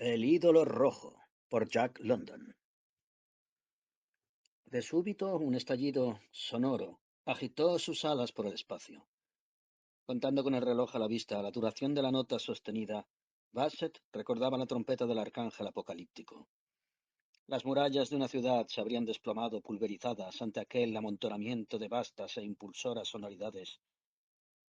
El ídolo rojo, por Jack London. De súbito, un estallido sonoro agitó sus alas por el espacio. Contando con el reloj a la vista, la duración de la nota sostenida, Bassett recordaba la trompeta del arcángel apocalíptico. Las murallas de una ciudad se habrían desplomado pulverizadas ante aquel amontonamiento de vastas e impulsoras sonoridades.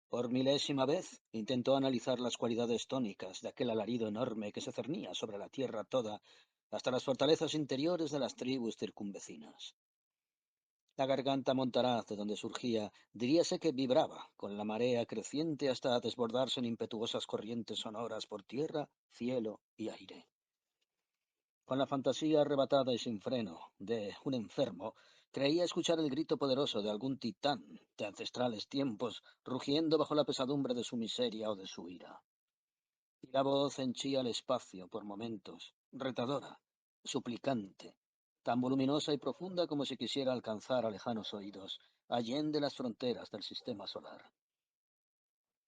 Por milésima vez intentó analizar las cualidades tónicas de aquel alarido enorme que se cernía sobre la tierra toda, hasta las fortalezas interiores de las tribus circunvecinas. La garganta montaraz de donde surgía, diríase que vibraba con la marea creciente hasta desbordarse en impetuosas corrientes sonoras por tierra, cielo y aire. Con la fantasía arrebatada y sin freno de un enfermo, creía escuchar el grito poderoso de algún titán de ancestrales tiempos, rugiendo bajo la pesadumbre de su miseria o de su ira. Y la voz henchía el espacio por momentos, retadora, suplicante, tan voluminosa y profunda como si quisiera alcanzar a lejanos oídos, allende las fronteras del sistema solar.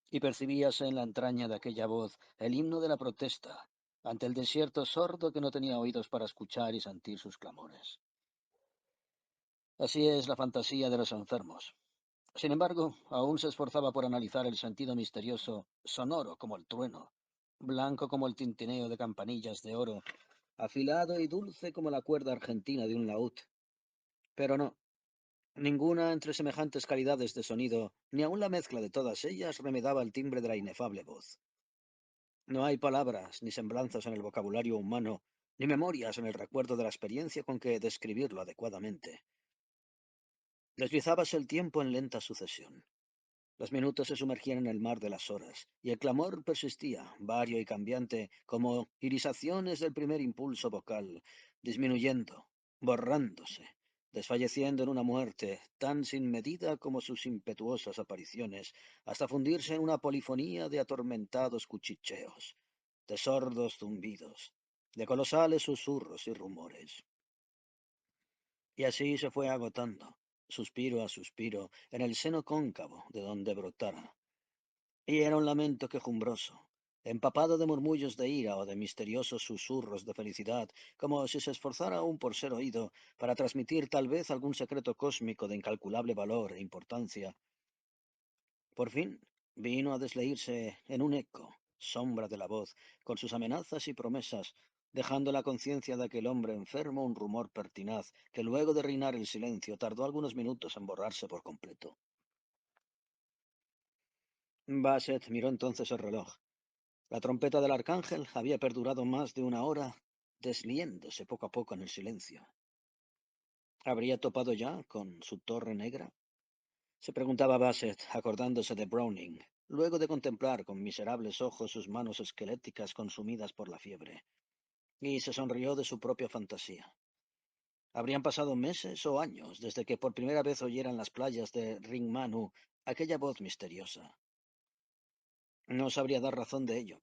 Y percibíase en la entraña de aquella voz el himno de la protesta ante el desierto sordo que no tenía oídos para escuchar y sentir sus clamores. Así es la fantasía de los enfermos. Sin embargo, aún se esforzaba por analizar el sentido misterioso, sonoro como el trueno, blanco como el tintineo de campanillas de oro, afilado y dulce como la cuerda argentina de un laúd. Pero no, ninguna entre semejantes calidades de sonido, ni aun la mezcla de todas ellas remedaba el timbre de la inefable voz. No hay palabras ni semblanzas en el vocabulario humano, ni memorias en el recuerdo de la experiencia con que describirlo adecuadamente. Deslizábase el tiempo en lenta sucesión. Los minutos se sumergían en el mar de las horas, y el clamor persistía, vario y cambiante, como irisaciones del primer impulso vocal, disminuyendo, borrándose, desfalleciendo en una muerte tan sin medida como sus impetuosas apariciones, hasta fundirse en una polifonía de atormentados cuchicheos, de sordos zumbidos, de colosales susurros y rumores. Y así se fue agotando, suspiro a suspiro, en el seno cóncavo de donde brotara. Y era un lamento quejumbroso, empapado de murmullos de ira o de misteriosos susurros de felicidad, como si se esforzara aún por ser oído, para transmitir tal vez algún secreto cósmico de incalculable valor e importancia. Por fin vino a desleírse en un eco, sombra de la voz, con sus amenazas y promesas, dejando la conciencia de aquel hombre enfermo un rumor pertinaz, que luego de reinar el silencio tardó algunos minutos en borrarse por completo. Bassett miró entonces el reloj. La trompeta del arcángel había perdurado más de una hora, desliéndose poco a poco en el silencio. ¿Habría topado ya con su torre negra? Se preguntaba Bassett, acordándose de Browning, luego de contemplar con miserables ojos sus manos esqueléticas consumidas por la fiebre, y se sonrió de su propia fantasía. Habrían pasado meses o años desde que por primera vez oyera en las playas de Ringmanu aquella voz misteriosa. No sabría dar razón de ello.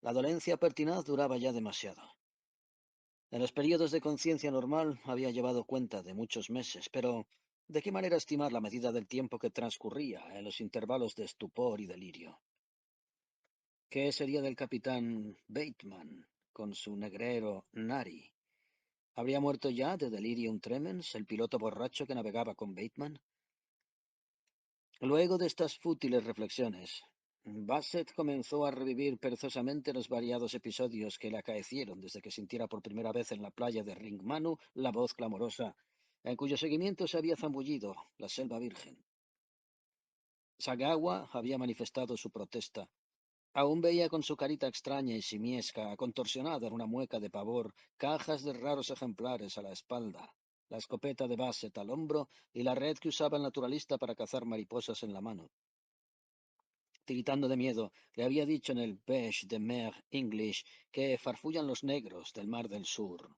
La dolencia pertinaz duraba ya demasiado. En los periodos de conciencia normal había llevado cuenta de muchos meses, pero ¿de qué manera estimar la medida del tiempo que transcurría en los intervalos de estupor y delirio? ¿Qué sería del capitán Bateman con su negrero Nari? ¿Habría muerto ya de delirium tremens el piloto borracho que navegaba con Bateman? Luego de estas fútiles reflexiones, Bassett comenzó a revivir perezosamente los variados episodios que le acaecieron desde que sintiera por primera vez en la playa de Ringmanu la voz clamorosa, en cuyo seguimiento se había zambullido la selva virgen. Sagawa había manifestado su protesta. Aún veía con su carita extraña y simiesca, contorsionada en una mueca de pavor, cajas de raros ejemplares a la espalda, la escopeta de Bassett al hombro y la red que usaba el naturalista para cazar mariposas en la mano. Tiritando de miedo, le había dicho en el Beche de Mer English que farfullan los negros del Mar del Sur.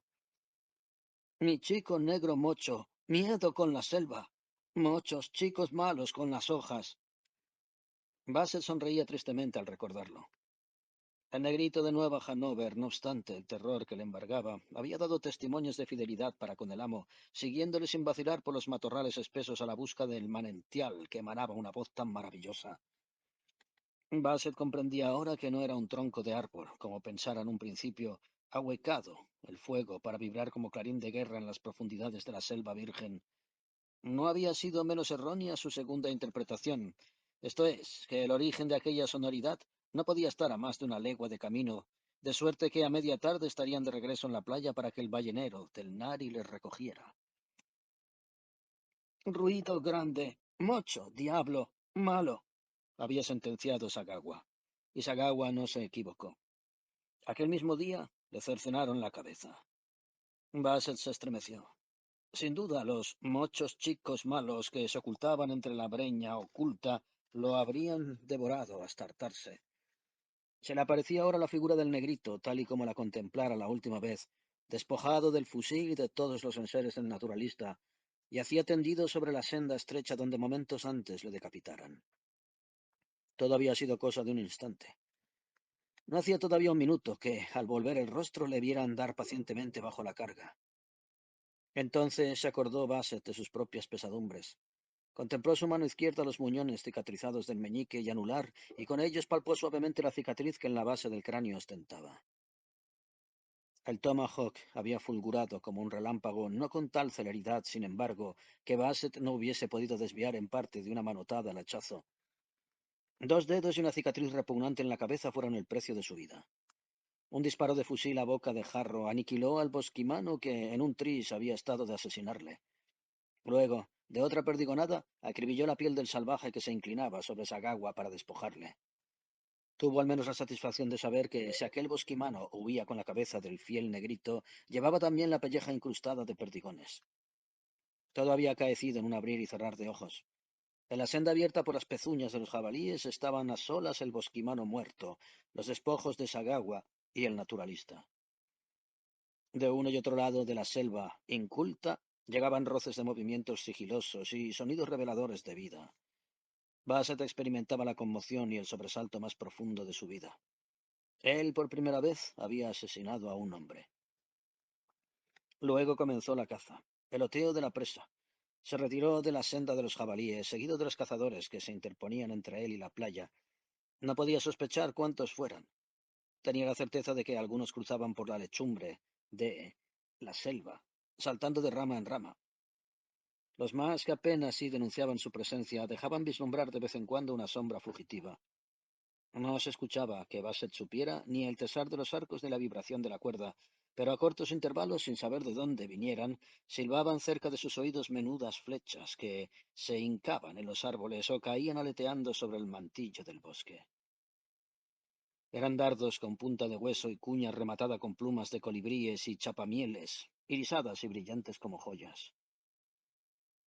Mi chico negro mocho, miedo con la selva. Mochos chicos malos con las hojas. Bassett sonreía tristemente al recordarlo. El negrito de Nueva Hanover, no obstante el terror que le embargaba, había dado testimonios de fidelidad para con el amo, siguiéndole sin vacilar por los matorrales espesos a la busca del manantial que emanaba una voz tan maravillosa. Bassett comprendía ahora que no era un tronco de árbol, como pensara en un principio, ahuecado el fuego para vibrar como clarín de guerra en las profundidades de la selva virgen. No había sido menos errónea su segunda interpretación, esto es, que el origen de aquella sonoridad no podía estar a más de una legua de camino, de suerte que a media tarde estarían de regreso en la playa para que el ballenero del Nari les recogiera. Ruido grande, mocho, diablo, malo, había sentenciado Sagawa. Y Sagawa no se equivocó. Aquel mismo día le cercenaron la cabeza. Bassett se estremeció. Sin duda, los mochos chicos malos que se ocultaban entre la breña oculta lo habrían devorado hasta hartarse. Se le aparecía ahora la figura del negrito, tal y como la contemplara la última vez, despojado del fusil y de todos los enseres del naturalista, y hacía tendido sobre la senda estrecha donde momentos antes le decapitaran. Todo había sido cosa de un instante. No hacía todavía un minuto que, al volver el rostro, le viera andar pacientemente bajo la carga. Entonces se acordó Bassett de sus propias pesadumbres. Contempló su mano izquierda los muñones cicatrizados del meñique y anular, y con ellos palpó suavemente la cicatriz que en la base del cráneo ostentaba. El tomahawk había fulgurado como un relámpago, no con tal celeridad, sin embargo, que Bassett no hubiese podido desviar en parte de una manotada al hachazo. Dos dedos y una cicatriz repugnante en la cabeza fueron el precio de su vida. Un disparo de fusil a boca de jarro aniquiló al bosquimano que en un tris había estado de asesinarle. Luego, de otra perdigonada, acribilló la piel del salvaje que se inclinaba sobre Sagawa para despojarle. Tuvo al menos la satisfacción de saber que si aquel bosquimano huía con la cabeza del fiel negrito, llevaba también la pelleja incrustada de perdigones. Todo había acaecido en un abrir y cerrar de ojos. En la senda abierta por las pezuñas de los jabalíes estaban a solas el bosquimano muerto, los despojos de Sagawa y el naturalista. De uno y otro lado de la selva, inculta, llegaban roces de movimientos sigilosos y sonidos reveladores de vida. Bassett experimentaba la conmoción y el sobresalto más profundo de su vida. Él por primera vez había asesinado a un hombre. Luego comenzó la caza, el oteo de la presa. Se retiró de la senda de los jabalíes, seguido de los cazadores que se interponían entre él y la playa. No podía sospechar cuántos fueran. Tenía la certeza de que algunos cruzaban por la lechumbre de la selva, saltando de rama en rama. Los más que apenas sí denunciaban su presencia dejaban vislumbrar de vez en cuando una sombra fugitiva. No se escuchaba que Bassett supiera ni el cesar de los arcos ni la vibración de la cuerda, pero a cortos intervalos, sin saber de dónde vinieran, silbaban cerca de sus oídos menudas flechas que se hincaban en los árboles o caían aleteando sobre el mantillo del bosque. Eran dardos con punta de hueso y cuña rematada con plumas de colibríes y chapamieles, irisadas y brillantes como joyas.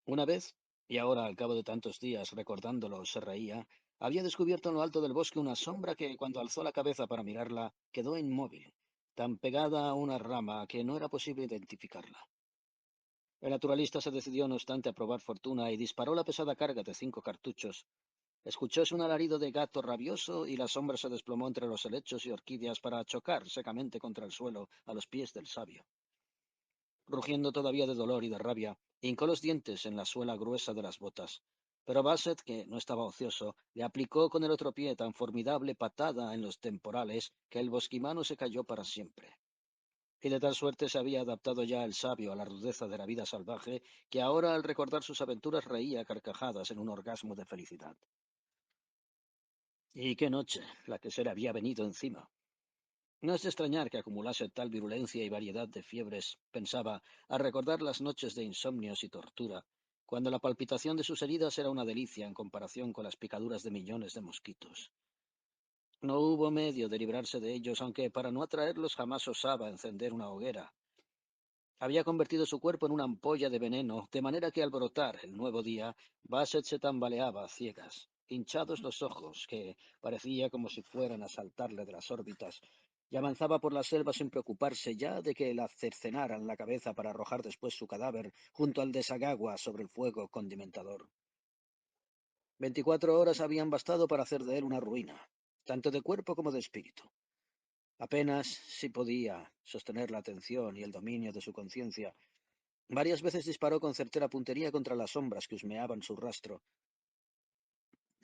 Una vez, y ahora al cabo de tantos días recordándolo se reía, había descubierto en lo alto del bosque una sombra que, cuando alzó la cabeza para mirarla, quedó inmóvil, tan pegada a una rama que no era posible identificarla. El naturalista se decidió, no obstante, a probar fortuna y disparó la pesada carga de 5 cartuchos. Escuchóse un alarido de gato rabioso y la sombra se desplomó entre los helechos y orquídeas para chocar secamente contra el suelo a los pies del sabio. Rugiendo todavía de dolor y de rabia, hincó los dientes en la suela gruesa de las botas. Pero Bassett, que no estaba ocioso, le aplicó con el otro pie tan formidable patada en los temporales que el bosquimano se cayó para siempre. Y de tal suerte se había adaptado ya el sabio a la rudeza de la vida salvaje, que ahora al recordar sus aventuras reía a carcajadas en un orgasmo de felicidad. Y qué noche la que se le había venido encima. No es de extrañar que acumulase tal virulencia y variedad de fiebres, pensaba, al recordar las noches de insomnios y tortura, cuando la palpitación de sus heridas era una delicia en comparación con las picaduras de millones de mosquitos. No hubo medio de librarse de ellos, aunque para no atraerlos jamás osaba encender una hoguera. Había convertido su cuerpo en una ampolla de veneno, de manera que al brotar el nuevo día, Bassett se tambaleaba a ciegas, hinchados los ojos, que parecía como si fueran a saltarle de las órbitas, y avanzaba por la selva sin preocuparse ya de que la cercenaran la cabeza para arrojar después su cadáver junto al de Sagawa sobre el fuego condimentador. 24 horas habían bastado para hacer de él una ruina, tanto de cuerpo como de espíritu. Apenas si podía sostener la atención y el dominio de su conciencia. Varias veces disparó con certera puntería contra las sombras que husmeaban su rastro.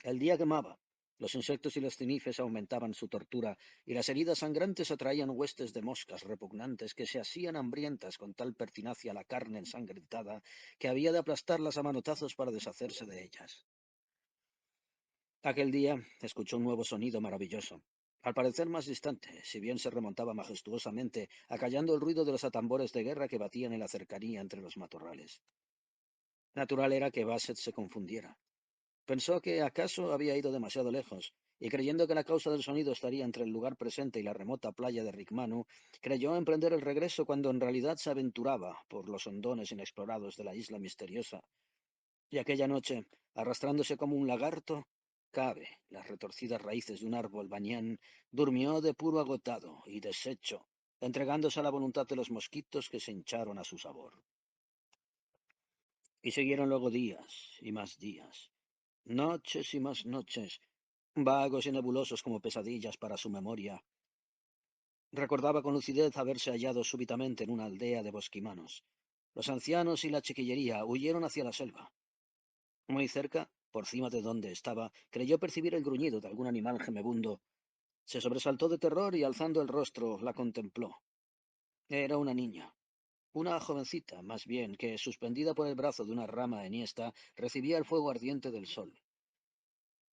El día quemaba, Los insectos y los cinifes aumentaban su tortura, y las heridas sangrantes atraían huestes de moscas repugnantes que se asían hambrientas con tal pertinacia la carne ensangrentada que había de aplastarlas a manotazos para deshacerse de ellas. Aquel día escuchó un nuevo sonido maravilloso, al parecer más distante, si bien se remontaba majestuosamente, acallando el ruido de los atambores de guerra que batían en la cercanía entre los matorrales. Natural era que Basset se confundiera. Pensó que acaso había ido demasiado lejos, y creyendo que la causa del sonido estaría entre el lugar presente y la remota playa de Rickmanu, creyó emprender el regreso cuando en realidad se aventuraba por los hondones inexplorados de la isla misteriosa. Y aquella noche, arrastrándose como un lagarto, Cabe, las retorcidas raíces de un árbol bañán, durmió de puro agotado y deshecho, entregándose a la voluntad de los mosquitos que se hincharon a su sabor. Y siguieron luego días, noches y más noches, vagos y nebulosos como pesadillas para su memoria. Recordaba con lucidez haberse hallado súbitamente en una aldea de bosquimanos. Los ancianos y la chiquillería huyeron hacia la selva. Muy cerca, por cima de donde estaba, creyó percibir el gruñido de algún animal gemebundo. Se sobresaltó de terror y alzando el rostro la contempló. Era una niña, una jovencita, más bien, que, suspendida por el brazo de una rama enhiesta, recibía el fuego ardiente del sol.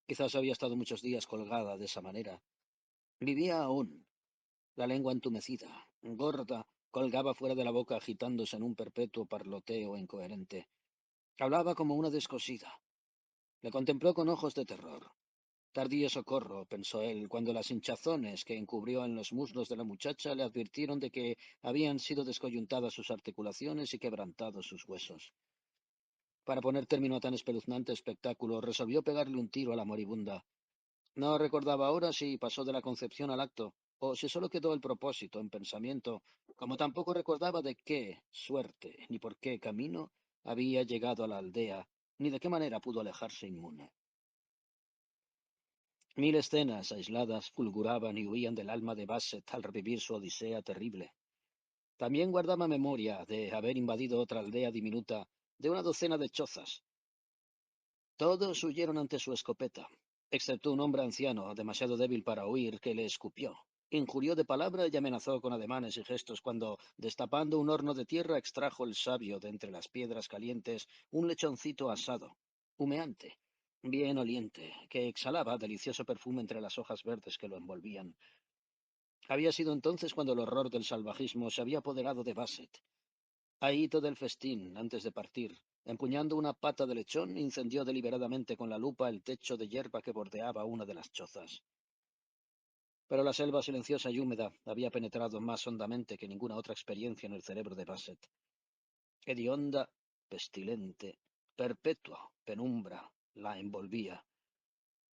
Quizás había estado muchos días colgada de esa manera. Vivía aún, la lengua entumecida, gorda, colgaba fuera de la boca agitándose en un perpetuo parloteo incoherente. Hablaba como una descosida. Le contempló con ojos de terror. Tardío socorro, pensó él, cuando las hinchazones que encubrió en los muslos de la muchacha le advirtieron de que habían sido descoyuntadas sus articulaciones y quebrantados sus huesos. Para poner término a tan espeluznante espectáculo, resolvió pegarle un tiro a la moribunda. No recordaba ahora si pasó de la concepción al acto, o si solo quedó el propósito en pensamiento, como tampoco recordaba de qué suerte ni por qué camino había llegado a la aldea, ni de qué manera pudo alejarse inmune. Mil escenas aisladas fulguraban y huían del alma de Basset al revivir su odisea terrible. También guardaba memoria de haber invadido otra aldea diminuta de una docena de chozas. Todos huyeron ante su escopeta, excepto un hombre anciano, demasiado débil para huir, que le escupió, injurió de palabra y amenazó con ademanes y gestos cuando, destapando un horno de tierra, extrajo el sabio de entre las piedras calientes un lechoncito asado, humeante, bien oliente, que exhalaba delicioso perfume entre las hojas verdes que lo envolvían. Había sido entonces cuando el horror del salvajismo se había apoderado de Basset. Ahito del festín, antes de partir, empuñando una pata de lechón, incendió deliberadamente con la lupa el techo de hierba que bordeaba una de las chozas. Pero la selva silenciosa y húmeda había penetrado más hondamente que ninguna otra experiencia en el cerebro de Basset. Hedionda, pestilente, perpetua penumbra la envolvía.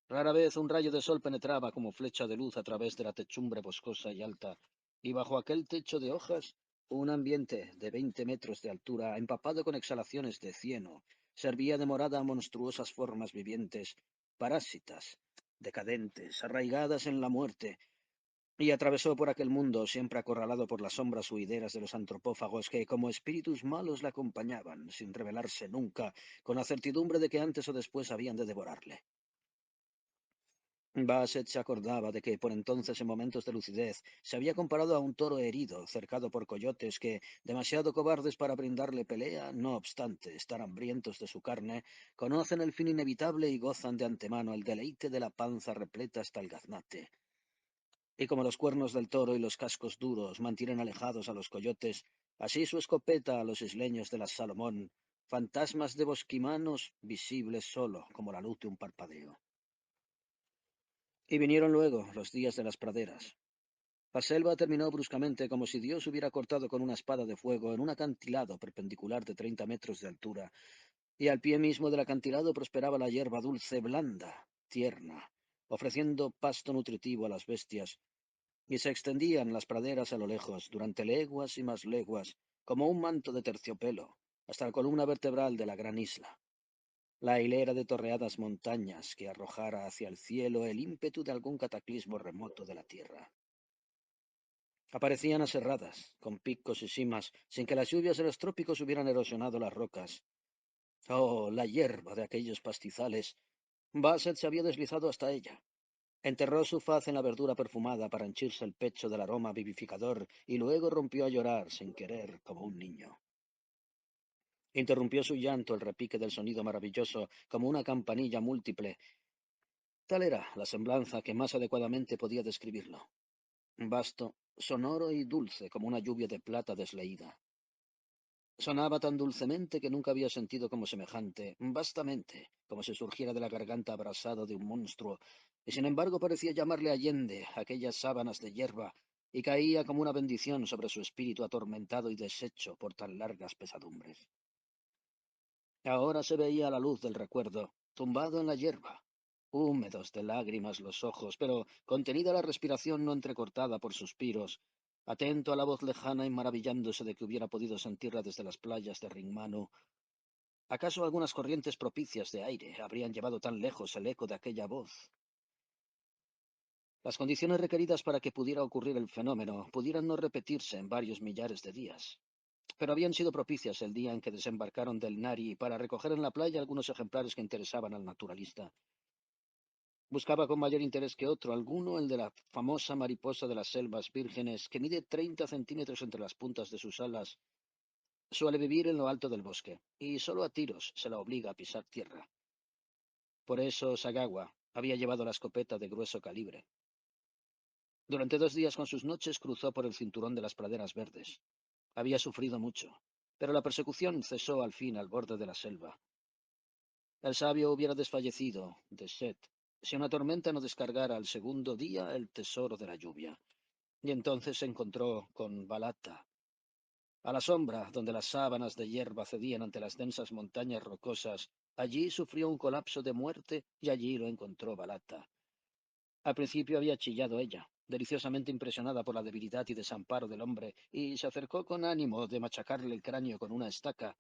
Rara vez un rayo de sol penetraba como flecha de luz a través de la techumbre boscosa y alta, y bajo aquel techo de hojas, un ambiente de 20 metros de altura, empapado con exhalaciones de cieno, servía de morada a monstruosas formas vivientes, parásitas, decadentes, arraigadas en la muerte, y atravesó por aquel mundo, siempre acorralado por las sombras huideras de los antropófagos que, como espíritus malos, le acompañaban, sin revelarse nunca, con la certidumbre de que antes o después habían de devorarle. Basset se acordaba de que por entonces, en momentos de lucidez, se había comparado a un toro herido, cercado por coyotes que, demasiado cobardes para brindarle pelea, no obstante estar hambrientos de su carne, conocen el fin inevitable y gozan de antemano el deleite de la panza repleta hasta el gaznate. Y como los cuernos del toro y los cascos duros mantienen alejados a los coyotes, así su escopeta a los isleños de las Salomón, fantasmas de bosquimanos visibles solo como la luz de un parpadeo. Y vinieron luego los días de las praderas. La selva terminó bruscamente como si Dios hubiera cortado con una espada de fuego en un acantilado perpendicular de 30 metros de altura, y al pie mismo del acantilado prosperaba la hierba dulce, blanda, tierna, ofreciendo pasto nutritivo a las bestias, y se extendían las praderas a lo lejos, durante leguas y más leguas, como un manto de terciopelo, hasta la columna vertebral de la gran isla, la hilera de torreadas montañas que arrojara hacia el cielo el ímpetu de algún cataclismo remoto de la tierra. Aparecían aserradas, con picos y cimas, sin que las lluvias de los trópicos hubieran erosionado las rocas. Oh, la hierba de aquellos pastizales. Basset se había deslizado hasta ella. Enterró su faz en la verdura perfumada para henchirse el pecho del aroma vivificador y luego rompió a llorar sin querer como un niño. Interrumpió su llanto el repique del sonido maravilloso como una campanilla múltiple. Tal era la semblanza que más adecuadamente podía describirlo. Vasto, sonoro y dulce como una lluvia de plata desleída. Sonaba tan dulcemente que nunca había sentido como semejante, vastamente, como si surgiera de la garganta abrasada de un monstruo, y sin embargo parecía llamarle Allende aquellas sábanas de hierba, y caía como una bendición sobre su espíritu atormentado y deshecho por tan largas pesadumbres. Ahora se veía a la luz del recuerdo, tumbado en la hierba, húmedos de lágrimas los ojos, pero contenida la respiración no entrecortada por suspiros, atento a la voz lejana y maravillándose de que hubiera podido sentirla desde las playas de Ringmanu. ¿Acaso algunas corrientes propicias de aire habrían llevado tan lejos el eco de aquella voz? Las condiciones requeridas para que pudiera ocurrir el fenómeno pudieran no repetirse en varios millares de días, pero habían sido propicias el día en que desembarcaron del Nari para recoger en la playa algunos ejemplares que interesaban al naturalista. Buscaba con mayor interés que otro alguno el de la famosa mariposa de las selvas vírgenes, que mide 30 centímetros entre las puntas de sus alas. Suele vivir en lo alto del bosque, y solo a tiros se la obliga a pisar tierra. Por eso Sagawa había llevado la escopeta de grueso calibre. Durante 2 días con sus noches cruzó por el cinturón de las praderas verdes. Había sufrido mucho, pero la persecución cesó al fin al borde de la selva. El sabio hubiera desfallecido de sed si una tormenta no descargara al segundo día el tesoro de la lluvia. Y entonces se encontró con Balata. A la sombra, donde las sábanas de hierba cedían ante las densas montañas rocosas, allí sufrió un colapso de muerte y allí lo encontró Balata. Al principio había chillado ella, deliciosamente impresionada por la debilidad y desamparo del hombre, y se acercó con ánimo de machacarle el cráneo con una estaca.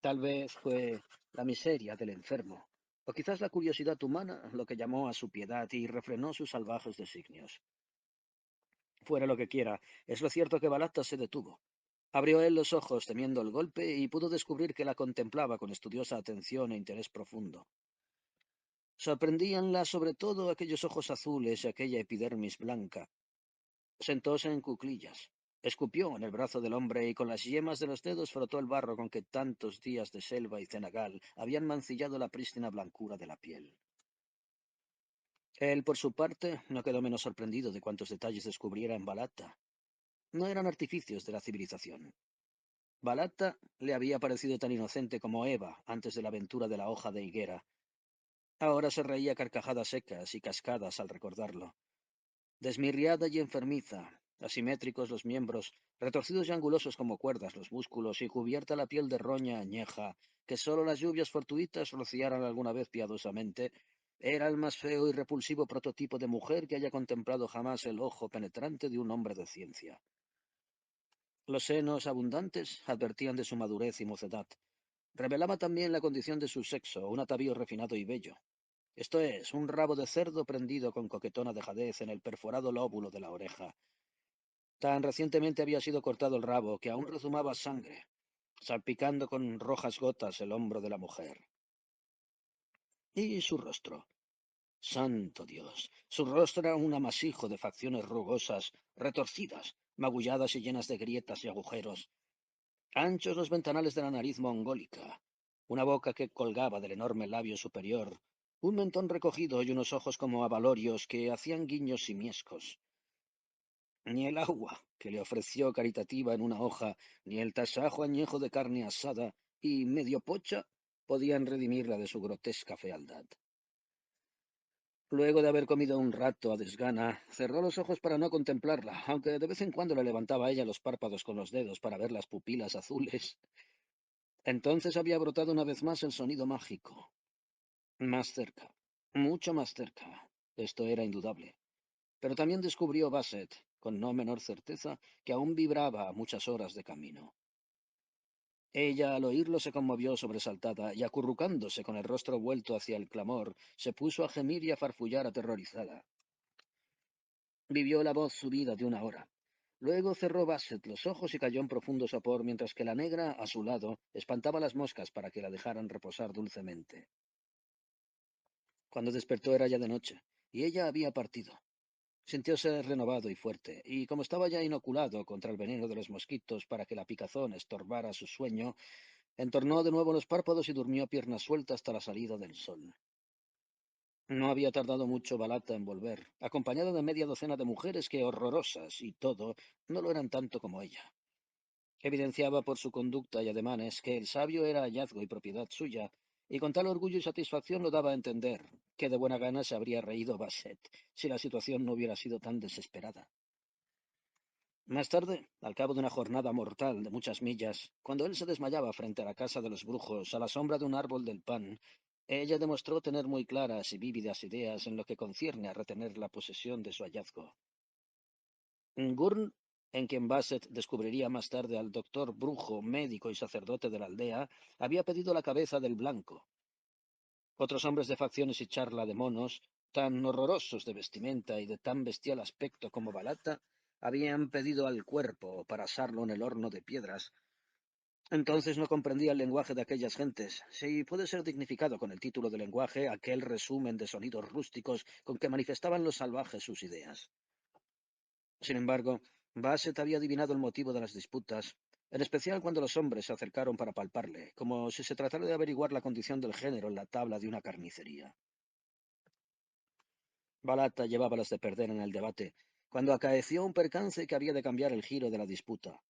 Tal vez fue la miseria del enfermo, o quizás la curiosidad humana lo que llamó a su piedad y refrenó sus salvajes designios. Fuera lo que quiera, es lo cierto que Balata se detuvo. Abrió él los ojos temiendo el golpe y pudo descubrir que la contemplaba con estudiosa atención e interés profundo. Sorprendíanla sobre todo aquellos ojos azules y aquella epidermis blanca. Sentóse en cuclillas, escupió en el brazo del hombre y con las yemas de los dedos frotó el barro con que tantos días de selva y cenagal habían mancillado la prístina blancura de la piel. Él, por su parte, no quedó menos sorprendido de cuantos detalles descubriera en Balata. No eran artificios de la civilización. Balata le había parecido tan inocente como Eva antes de la aventura de la hoja de higuera. Ahora se reía carcajadas secas y cascadas al recordarlo. Desmirriada y enfermiza, asimétricos los miembros, retorcidos y angulosos como cuerdas los músculos y cubierta la piel de roña añeja, que sólo las lluvias fortuitas rociaran alguna vez piadosamente, era el más feo y repulsivo prototipo de mujer que haya contemplado jamás el ojo penetrante de un hombre de ciencia. Los senos abundantes advertían de su madurez y mocedad. Revelaba también la condición de su sexo, un atavío refinado y bello. Esto es, un rabo de cerdo prendido con coquetona dejadez en el perforado lóbulo de la oreja. Tan recientemente había sido cortado el rabo que aún rezumaba sangre, salpicando con rojas gotas el hombro de la mujer. Y su rostro. Santo Dios. Su rostro era un amasijo de facciones rugosas, retorcidas, magulladas y llenas de grietas y agujeros. Anchos los ventanales de la nariz mongólica, una boca que colgaba del enorme labio superior, un mentón recogido y unos ojos como abalorios que hacían guiños simiescos. Ni el agua que le ofreció caritativa en una hoja, ni el tasajo añejo de carne asada y medio pocha podían redimirla de su grotesca fealdad. Luego de haber comido un rato a desgana, cerró los ojos para no contemplarla, aunque de vez en cuando le levantaba a ella los párpados con los dedos para ver las pupilas azules. Entonces había brotado una vez más el sonido mágico. Más cerca, mucho más cerca. Esto era indudable. Pero también descubrió Basset, con no menor certeza, que aún vibraba a muchas horas de camino. Ella, al oírlo, se conmovió sobresaltada y, acurrucándose con el rostro vuelto hacia el clamor, se puso a gemir y a farfullar aterrorizada. Vivió la voz subida de una hora. Luego cerró Basset los ojos y cayó en profundo sopor, mientras que la negra, a su lado, espantaba las moscas para que la dejaran reposar dulcemente. Cuando despertó era ya de noche. y ella había partido. Sintióse renovado y fuerte, y como estaba ya inoculado contra el veneno de los mosquitos para que la picazón estorbara su sueño, entornó de nuevo los párpados y durmió a pierna suelta hasta la salida del sol. No había tardado mucho Balata en volver, acompañado de media docena de mujeres que, horrorosas y todo, no lo eran tanto como ella. Evidenciaba por su conducta y ademanes que el sabio era hallazgo y propiedad suya, y con tal orgullo y satisfacción lo daba a entender, que de buena gana se habría reído Basset si la situación no hubiera sido tan desesperada. Más tarde, al cabo de una jornada mortal de muchas millas, cuando él se desmayaba frente a la casa de los brujos a la sombra de un árbol del pan, ella demostró tener muy claras y vívidas ideas en lo que concierne a retener la posesión de su hallazgo. Gurn, en quien Basset descubriría más tarde al doctor brujo, médico y sacerdote de la aldea, había pedido la cabeza del blanco. Otros hombres de facciones y charla de monos, tan horrorosos de vestimenta y de tan bestial aspecto como Balata, habían pedido al cuerpo para asarlo en el horno de piedras. Entonces no comprendía el lenguaje de aquellas gentes, si puede ser dignificado con el título de lenguaje aquel resumen de sonidos rústicos con que manifestaban los salvajes sus ideas. Sin embargo, Basset había adivinado el motivo de las disputas, en especial cuando los hombres se acercaron para palparle, como si se tratara de averiguar la condición del género en la tabla de una carnicería. Balata llevaba las de perder en el debate, cuando acaeció un percance que había de cambiar el giro de la disputa.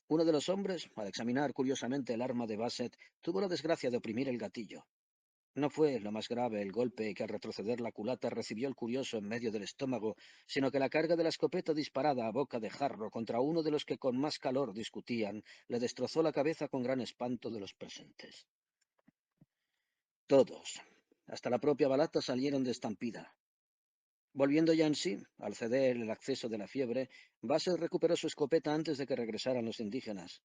Uno de los hombres, al examinar curiosamente el arma de Basset, tuvo la desgracia de oprimir el gatillo. No fue lo más grave el golpe que al retroceder la culata recibió el curioso en medio del estómago, sino que la carga de la escopeta disparada a boca de jarro contra uno de los que con más calor discutían le destrozó la cabeza con gran espanto de los presentes. Todos, hasta la propia Balata, salieron de estampida. Volviendo ya en sí, al ceder el acceso de la fiebre, Basset recuperó su escopeta antes de que regresaran los indígenas.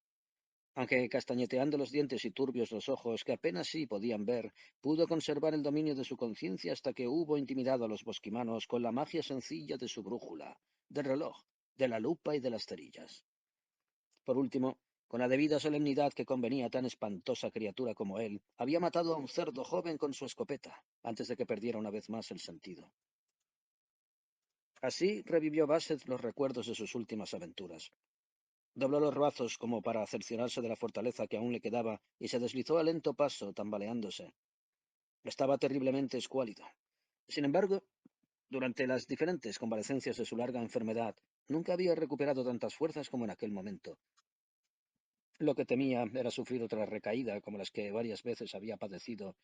Aunque castañeteando los dientes y turbios los ojos, que apenas sí podían ver, pudo conservar el dominio de su conciencia hasta que hubo intimidado a los bosquimanos con la magia sencilla de su brújula, del reloj, de la lupa y de las cerillas. Por último, con la debida solemnidad que convenía a tan espantosa criatura como él, había matado a un cerdo joven con su escopeta, antes de que perdiera una vez más el sentido. Así revivió Basset los recuerdos de sus últimas aventuras. Dobló los brazos como para cerciorarse de la fortaleza que aún le quedaba y se deslizó a lento paso, tambaleándose. Estaba terriblemente escuálido. Sin embargo, durante las diferentes convalecencias de su larga enfermedad, nunca había recuperado tantas fuerzas como en aquel momento. Lo que temía era sufrir otra recaída como las que varias veces había padecido.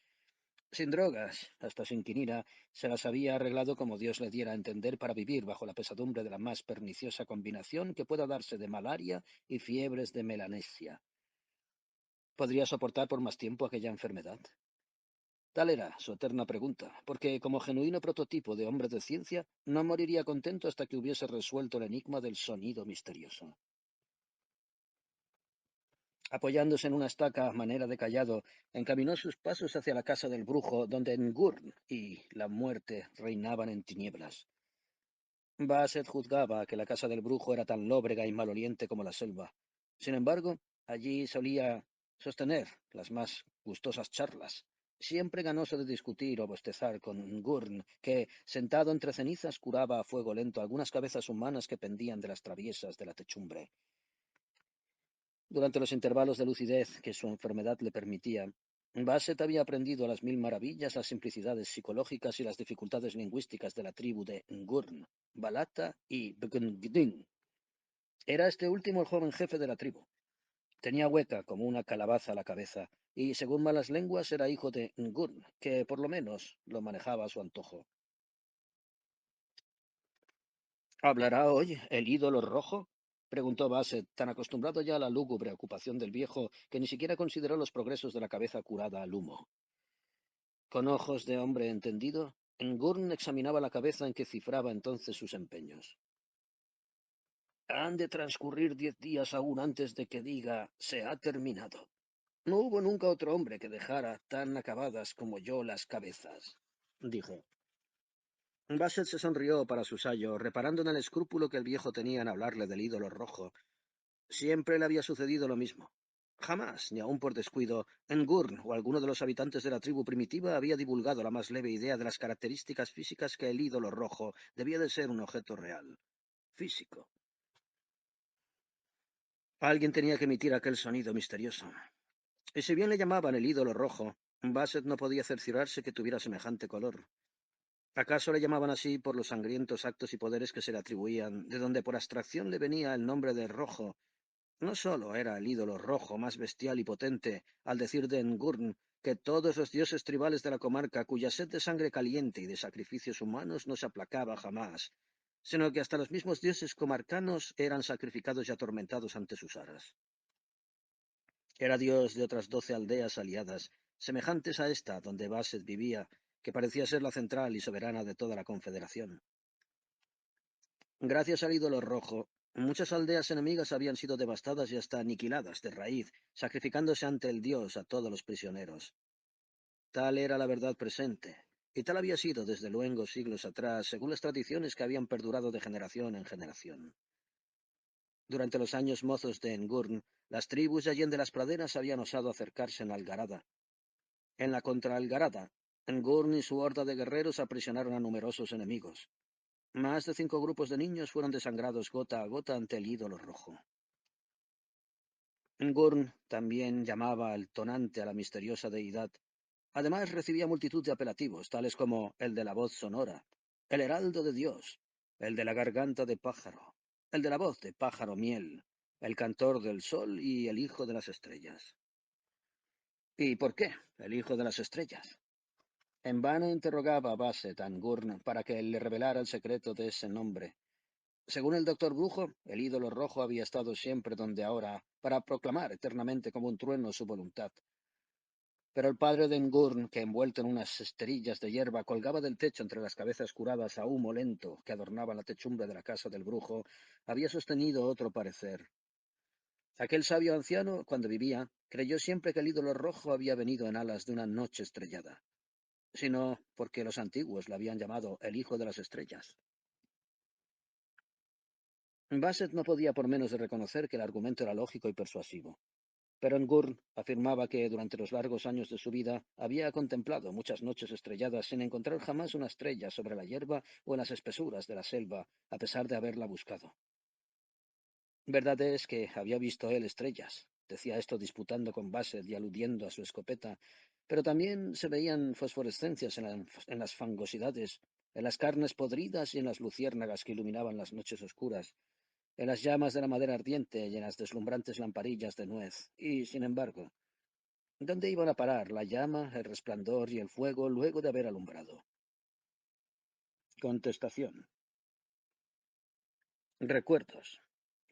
Sin drogas, hasta sin quinina, se las había arreglado como Dios le diera a entender para vivir bajo la pesadumbre de la más perniciosa combinación que pueda darse de malaria y fiebres de melanesia. ¿Podría soportar por más tiempo aquella enfermedad? Tal era su eterna pregunta, porque como genuino prototipo de hombre de ciencia, no moriría contento hasta que hubiese resuelto el enigma del sonido misterioso. Apoyándose en una estaca a manera de cayado, encaminó sus pasos hacia la casa del brujo, donde Ngurn y la muerte reinaban en tinieblas. Basset juzgaba que la casa del brujo era tan lóbrega y maloliente como la selva. Sin embargo, allí solía sostener las más gustosas charlas, siempre ganoso de discutir o bostezar con Gurn, que, sentado entre cenizas, curaba a fuego lento algunas cabezas humanas que pendían de las traviesas de la techumbre. Durante los intervalos de lucidez que su enfermedad le permitía, Basset había aprendido a las mil maravillas las simplicidades psicológicas y las dificultades lingüísticas de la tribu de Ngurn, Balata y Bgndin. Era este último el joven jefe de la tribu. Tenía hueca como una calabaza la cabeza, y según malas lenguas era hijo de Ngurn, que por lo menos lo manejaba a su antojo. ¿Hablará hoy el ídolo rojo? Preguntó Basset, tan acostumbrado ya a la lúgubre ocupación del viejo que ni siquiera consideró los progresos de la cabeza curada al humo. Con ojos de hombre entendido, Ngurn examinaba la cabeza en que cifraba entonces sus empeños. Han de transcurrir 10 días aún antes de que diga se ha terminado. No hubo nunca otro hombre que dejara tan acabadas como yo las cabezas, dijo. Basset se sonrió para su sayo, reparando en el escrúpulo que el viejo tenía en hablarle del ídolo rojo. Siempre le había sucedido lo mismo. Jamás, ni aun por descuido, Ngurn o alguno de los habitantes de la tribu primitiva había divulgado la más leve idea de las características físicas que el ídolo rojo debía de ser un objeto real, físico. Alguien tenía que emitir aquel sonido misterioso. Y si bien le llamaban el ídolo rojo, Basset no podía cerciorarse que tuviera semejante color. ¿Acaso le llamaban así por los sangrientos actos y poderes que se le atribuían, de donde por abstracción le venía el nombre de rojo? No sólo era el ídolo rojo más bestial y potente, al decir de Ngurn que todos los dioses tribales de la comarca, cuya sed de sangre caliente y de sacrificios humanos no se aplacaba jamás, sino que hasta los mismos dioses comarcanos eran sacrificados y atormentados ante sus aras. Era dios de otras 12 aldeas aliadas, semejantes a esta donde Basset vivía, que parecía ser la central y soberana de toda la confederación. Gracias al ídolo rojo, muchas aldeas enemigas habían sido devastadas y hasta aniquiladas de raíz, sacrificándose ante el dios a todos los prisioneros. Tal era la verdad presente, y tal había sido desde luengos siglos atrás, según las tradiciones que habían perdurado de generación en generación. Durante los años mozos de Ngurn, las tribus de allende las praderas habían osado acercarse en Algarada. En la contraalgarada, Ngurn y su horda de guerreros aprisionaron a numerosos enemigos. Más de 5 grupos de niños fueron desangrados gota a gota ante el ídolo rojo. Ngurn también llamaba al tonante a la misteriosa deidad. Además recibía multitud de apelativos, tales como el de la voz sonora, el heraldo de Dios, el de la garganta de pájaro, el de la voz de pájaro miel, el cantor del sol y el hijo de las estrellas. ¿Y por qué el hijo de las estrellas? En vano interrogaba a Basset a Ngurn para que él le revelara el secreto de ese nombre. Según el doctor Brujo, el ídolo rojo había estado siempre donde ahora, para proclamar eternamente como un trueno su voluntad. Pero el padre de Ngurn, que envuelto en unas esterillas de hierba colgaba del techo entre las cabezas curadas a humo lento que adornaban la techumbre de la casa del brujo, había sostenido otro parecer. Aquel sabio anciano, cuando vivía, creyó siempre que el ídolo rojo había venido en alas de una noche estrellada, sino porque los antiguos le habían llamado el hijo de las estrellas. Basset no podía por menos de reconocer que el argumento era lógico y persuasivo. Pero Ngurn afirmaba que durante los largos años de su vida había contemplado muchas noches estrelladas sin encontrar jamás una estrella sobre la hierba o en las espesuras de la selva, a pesar de haberla buscado. Verdad es que había visto él estrellas, decía esto disputando con Basset y aludiendo a su escopeta, pero también se veían fosforescencias en las fangosidades, en las carnes podridas y en las luciérnagas que iluminaban las noches oscuras, en las llamas de la madera ardiente y en las deslumbrantes lamparillas de nuez, y, sin embargo, ¿dónde iban a parar la llama, el resplandor y el fuego luego de haber alumbrado? Contestación. Recuerdos.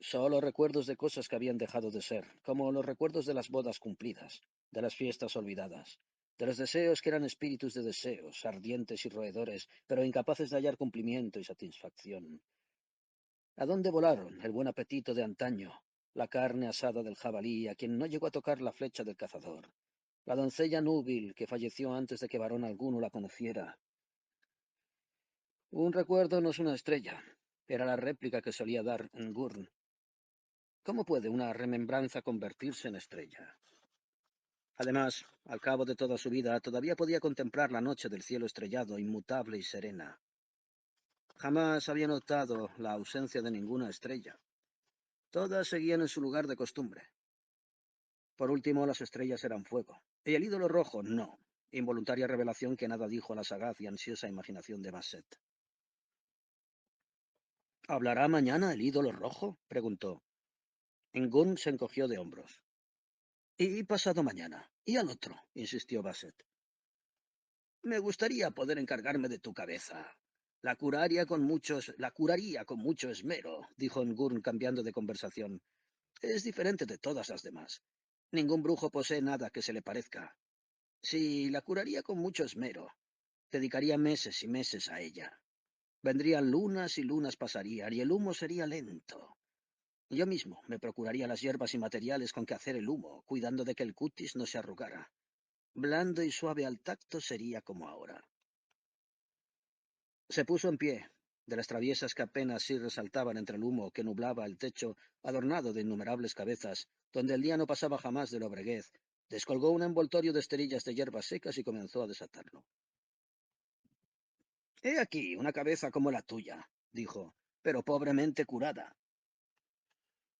Solo recuerdos de cosas que habían dejado de ser, como los recuerdos de las bodas cumplidas, de las fiestas olvidadas, de los deseos que eran espíritus de deseos, ardientes y roedores, pero incapaces de hallar cumplimiento y satisfacción. ¿A dónde volaron el buen apetito de antaño, la carne asada del jabalí, a quien no llegó a tocar la flecha del cazador, la doncella núbil que falleció antes de que varón alguno la conociera? Un recuerdo no es una estrella, era la réplica que solía dar Ngurn. ¿Cómo puede una remembranza convertirse en estrella? Además, al cabo de toda su vida, todavía podía contemplar la noche del cielo estrellado, inmutable y serena. Jamás había notado la ausencia de ninguna estrella. Todas seguían en su lugar de costumbre. Por último, las estrellas eran fuego, y el ídolo rojo no. Involuntaria revelación que nada dijo a la sagaz y ansiosa imaginación de Basset. ¿Hablará mañana el ídolo rojo?, preguntó. Ngurn se encogió de hombros. Y pasado mañana. Y al otro, insistió Basset. Me gustaría poder encargarme de tu cabeza. La curaría con mucho esmero, dijo Ngurn cambiando de conversación. Es diferente de todas las demás. Ningún brujo posee nada que se le parezca. Sí, la curaría con mucho esmero. Dedicaría meses y meses a ella. Vendrían lunas y lunas pasarían, y el humo sería lento. Yo mismo me procuraría las hierbas y materiales con que hacer el humo, cuidando de que el cutis no se arrugara. Blando y suave al tacto sería como ahora. Se puso en pie, de las traviesas que apenas sí resaltaban entre el humo que nublaba el techo adornado de innumerables cabezas, donde el día no pasaba jamás de lobreguez, descolgó un envoltorio de esterillas de hierbas secas y comenzó a desatarlo. He aquí una cabeza como la tuya, dijo, pero pobremente curada.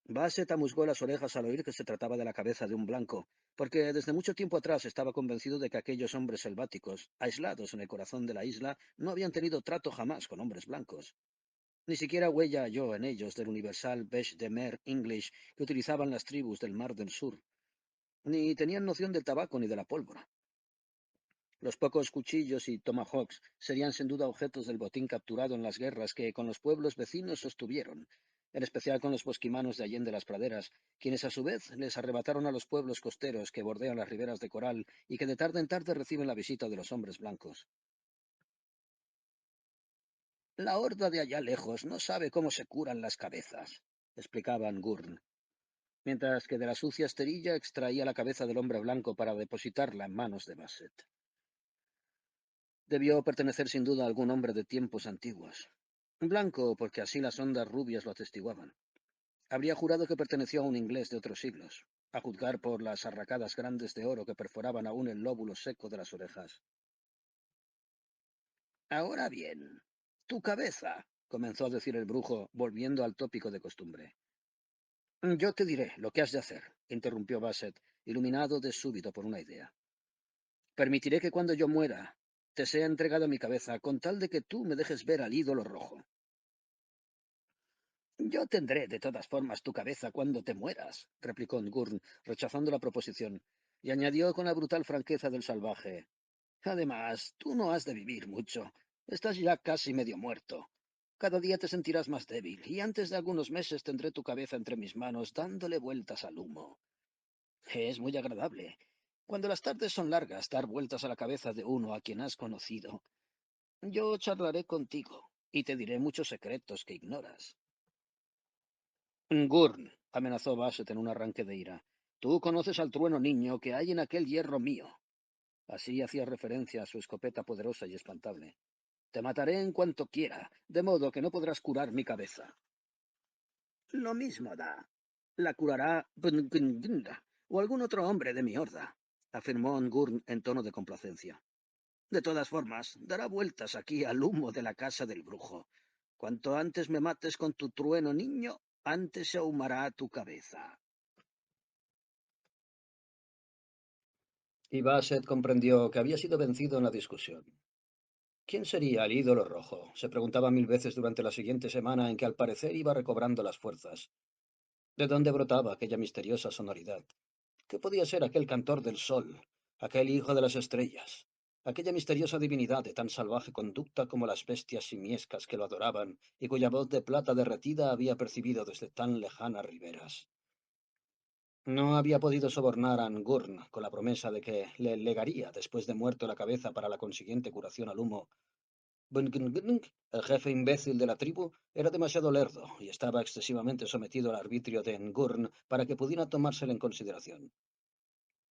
Basset amusgó las orejas al oír que se trataba de la cabeza de un blanco, porque desde mucho tiempo atrás estaba convencido de que aquellos hombres selváticos, aislados en el corazón de la isla, no habían tenido trato jamás con hombres blancos. Ni siquiera huella halló en ellos del universal beche de mer English que utilizaban las tribus del Mar del Sur, ni tenían noción del tabaco ni de la pólvora. Los pocos cuchillos y tomahawks serían sin duda objetos del botín capturado en las guerras que con los pueblos vecinos sostuvieron, en especial con los bosquimanos de Allende las Praderas, quienes a su vez les arrebataron a los pueblos costeros que bordean las riberas de coral y que de tarde en tarde reciben la visita de los hombres blancos. La horda de allá lejos no sabe cómo se curan las cabezas, explicaba Angurn, mientras que de la sucia esterilla extraía la cabeza del hombre blanco para depositarla en manos de Basset. Debió pertenecer sin duda a algún hombre de tiempos antiguos. Blanco, porque así las ondas rubias lo atestiguaban. Habría jurado que perteneció a un inglés de otros siglos, a juzgar por las arracadas grandes de oro que perforaban aún el lóbulo seco de las orejas. Ahora bien, tu cabeza, comenzó a decir el brujo, volviendo al tópico de costumbre. Yo te diré lo que has de hacer, interrumpió Basset, iluminado de súbito por una idea. Permitiré que cuando yo muera te sea entregada mi cabeza con tal de que tú me dejes ver al ídolo rojo. Yo tendré de todas formas tu cabeza cuando te mueras, replicó Ngurn, rechazando la proposición, y añadió con la brutal franqueza del salvaje. Además, tú no has de vivir mucho. Estás ya casi medio muerto. Cada día te sentirás más débil, y antes de algunos meses tendré tu cabeza entre mis manos dándole vueltas al humo. Es muy agradable. Cuando las tardes son largas, dar vueltas a la cabeza de uno a quien has conocido. Yo charlaré contigo, y te diré muchos secretos que ignoras. Gurn, amenazó Basset en un arranque de ira. Tú conoces al trueno niño que hay en aquel hierro mío. Así hacía referencia a su escopeta poderosa y espantable. Te mataré en cuanto quiera, de modo que no podrás curar mi cabeza. Lo mismo da. La curará Bngngnda o algún otro hombre de mi horda, afirmó Ngurn en tono de complacencia. De todas formas, dará vueltas aquí al humo de la casa del brujo. Cuanto antes me mates con tu trueno niño, antes se ahumará tu cabeza. Y Basset comprendió que había sido vencido en la discusión. ¿Quién sería el ídolo rojo? Se preguntaba mil veces durante la siguiente semana en que al parecer iba recobrando las fuerzas. ¿De dónde brotaba aquella misteriosa sonoridad? ¿Qué podía ser aquel cantor del sol, aquel hijo de las estrellas, aquella misteriosa divinidad de tan salvaje conducta como las bestias simiescas que lo adoraban y cuya voz de plata derretida había percibido desde tan lejanas riberas? No había podido sobornar a Angurn con la promesa de que le legaría después de muerto la cabeza para la consiguiente curación al humo. Bungngng, el jefe imbécil de la tribu, era demasiado lerdo y estaba excesivamente sometido al arbitrio de Ngurn para que pudiera tomárselo en consideración.